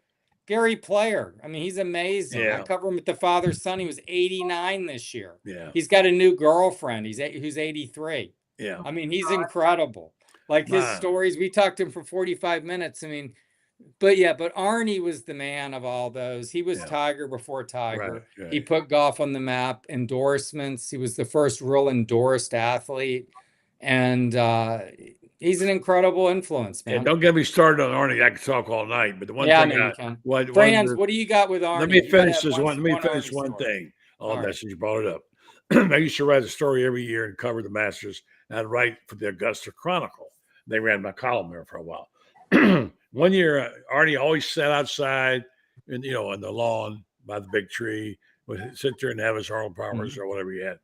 Speaker 9: Gary Player. I mean, he's amazing.
Speaker 1: Yeah.
Speaker 9: I cover him with the father-son. He was 89 this year.
Speaker 1: Yeah.
Speaker 9: He's got a new girlfriend. Who's 83.
Speaker 1: Yeah.
Speaker 9: I mean, he's incredible. Like his
Speaker 1: Wow.
Speaker 9: stories, we talked to him for 45 minutes. I mean, but Arnie was the man of all those. He was Tiger before Tiger.
Speaker 1: Right.
Speaker 9: He put golf on the map. Endorsements. He was the first real endorsed athlete. And he's an incredible influence, man.
Speaker 1: Yeah, don't get me started on Arnie. I could talk all night, but the one thing
Speaker 9: you can.
Speaker 1: what
Speaker 9: do you got with Arnie?
Speaker 1: Let me finish this one. Let me finish one thing.
Speaker 9: All right.
Speaker 1: Since you brought it up. I used to write a story every year and cover the Masters. And I'd write for the Augusta Chronicle. They ran my column there for a while. One year, Arnie always sat outside, in the lawn by the big tree, would sit there and have his Arnold Palmer's or whatever he had.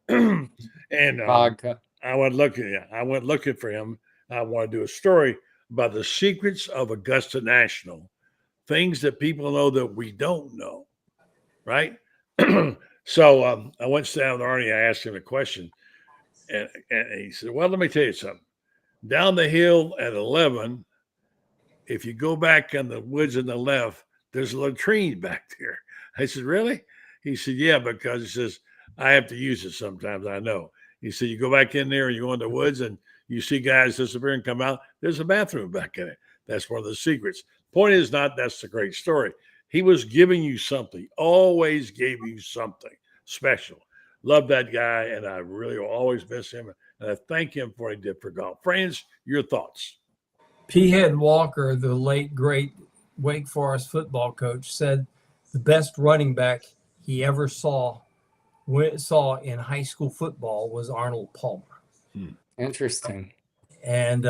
Speaker 1: And
Speaker 9: vodka.
Speaker 1: I went looking for him. I want to do a story about the secrets of Augusta National, things that people know that we don't know, right? So I went down with Arnie. I asked him a question, and he said, "Well, let me tell you something. Down the hill at 11, if you go back in the woods on the left, there's a latrine back there." I said, "Really?" He said, "Yeah, because," he says, "I have to use it sometimes. I know." He said, "You go back in there and you go in the woods and you see guys disappear and come out. There's a bathroom back in it. That's one of the secrets." Point is not that's the great story. He was giving you something, always gave you something special. Love that guy, and I really will always miss him. And I thank him for what he did for golf. Friends, your thoughts?
Speaker 11: P-Head Walker, the late, great Wake Forest football coach, said the best running back he ever saw in high school football was Arnold Palmer.
Speaker 9: Interesting.
Speaker 11: And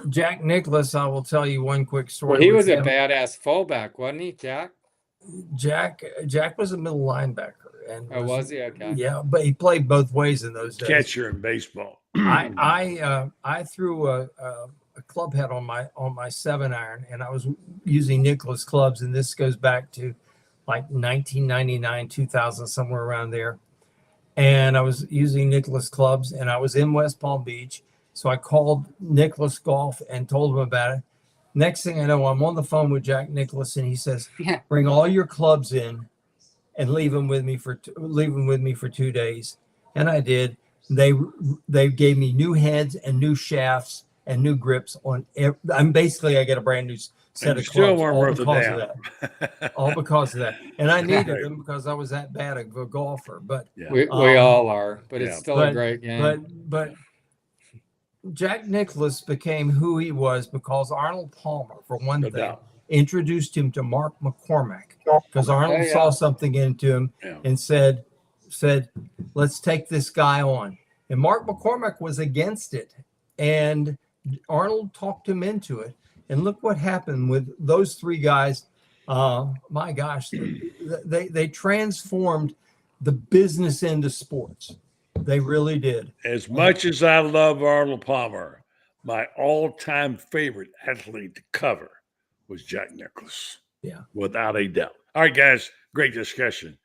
Speaker 11: Jack Nicklaus, I will tell you one quick story.
Speaker 9: Well, he was a badass fullback, wasn't he, Jack?
Speaker 11: Jack was a middle linebacker. And
Speaker 9: was he? Okay.
Speaker 11: Yeah, but he played both ways in those days.
Speaker 1: Catcher in baseball.
Speaker 11: I threw a club head on my 7-iron, and I was using Nicklaus clubs, and this goes back to like 1999, 2000, somewhere around there. And I was using Nicklaus clubs, and I was in West Palm Beach. So I called Nicklaus Golf and told him about it. Next thing I know, I'm on the phone with Jack Nicklaus, and he says, "Bring all your clubs in and leave them with me for 2 days." And I did. They gave me new heads and new shafts and new grips on. I get a brand new set of clubs. All because of that. And I needed them because I was that bad of a golfer. But
Speaker 9: we all are. But it's still a great game.
Speaker 11: But Jack Nicklaus became who he was because Arnold Palmer, for one thing, introduced him to Mark McCormack, because Arnold saw something into him and said, "Let's take this guy on." And Mark McCormack was against it, and Arnold talked him into it. And look what happened with those three guys. My gosh, they transformed the business into sports. They really did.
Speaker 1: As much as I love Arnold Palmer, my all-time favorite athlete to cover was Jack Nicklaus.
Speaker 11: Yeah.
Speaker 1: Without a doubt. All right, guys. Great discussion.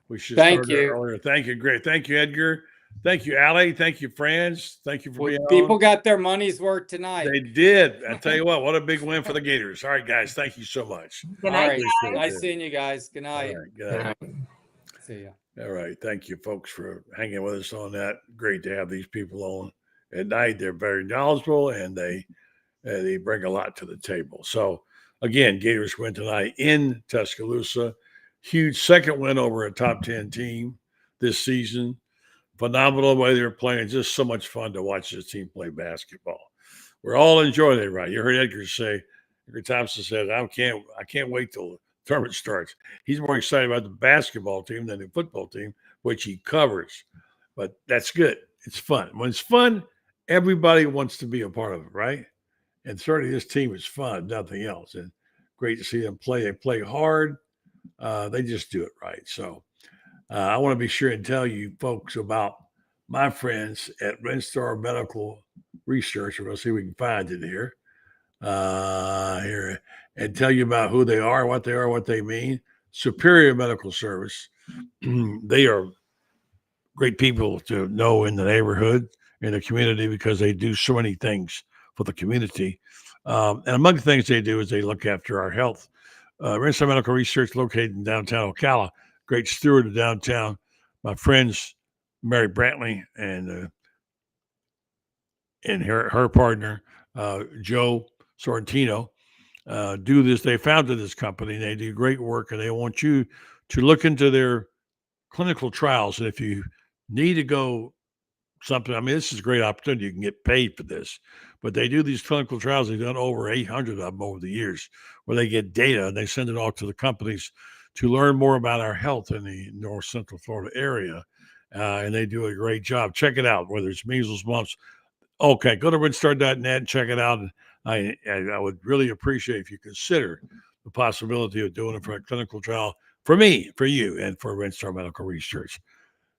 Speaker 1: We should
Speaker 9: Thank
Speaker 1: start
Speaker 9: you.
Speaker 1: earlier. Thank you. Great. Thank you, Edgar. Thank you, Allie. Thank you, friends. Thank you for being
Speaker 9: people
Speaker 1: on.
Speaker 9: got their money's worth tonight.
Speaker 1: They did. I tell you what a big win for the Gators. All right, guys. Thank you so much.
Speaker 10: Good night,
Speaker 9: guys. Nice seeing you guys. Good night.
Speaker 1: All right, good night.
Speaker 9: See ya.
Speaker 1: All right. Thank you, folks, for hanging with us on that. Great to have these people on at night. They're very knowledgeable, and they bring a lot to the table. So, again, Gators win tonight in Tuscaloosa. Huge second win over a top 10 team this season. Phenomenal way they were playing. Just so much fun to watch this team play basketball. We're all enjoying it, right? You heard Edgar Thomson said, I can't wait till the tournament starts. He's more excited about the basketball team than the football team, which he covers. But that's good. It's fun. When it's fun, everybody wants to be a part of it, right? And certainly this team is fun, nothing else. And great to see them play. They play hard, They just do it right. So I want to be sure and tell you folks about my friends at Star Medical Research. We're going to see if we can find it here. Here and tell you about who they are, what they mean. Superior Medical Service. They are great people to know in the neighborhood, in the community, because they do so many things for the community. And among the things they do is they look after our health. Star Medical Research, located in downtown Ocala, great steward of downtown. My friends, Mary Brantley and her partner, Joe Sorrentino, do this. They founded this company. And they do great work, and they want you to look into their clinical trials. And if you need to go something, I mean, this is a great opportunity. You can get paid for this, but they do these clinical trials. They've done over 800 of them over the years, where they get data and they send it off to the companies to learn more about our health in the North Central Florida area. And they do a great job. Check it out, whether it's measles, mumps. Okay, go to WinStar.net and check it out. And I would really appreciate if you consider the possibility of doing it for a clinical trial for me, for you, and for WinStar Medical Research,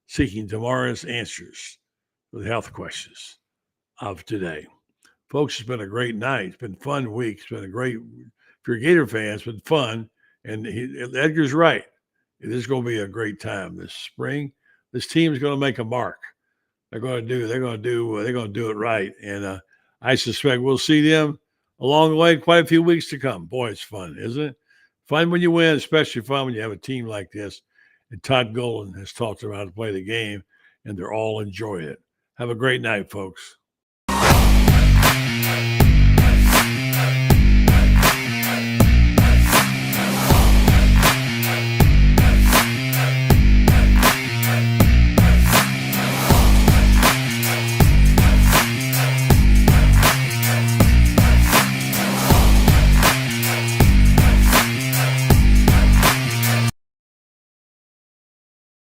Speaker 1: seeking tomorrow's answers to the health questions of today. Folks, it's been a great night. It's been a fun week. It's been a great, if you're a Gator fan, it's been fun. And Edgar's right. It is going to be a great time this spring. This team is going to make a mark. They're going to do it right. And I suspect we'll see them along the way quite a few weeks to come. Boy, it's fun, isn't it? Fun when you win, especially fun when you have a team like this. And Todd Golden has taught them how to play the game, and they're all enjoying it. Have a great night, folks.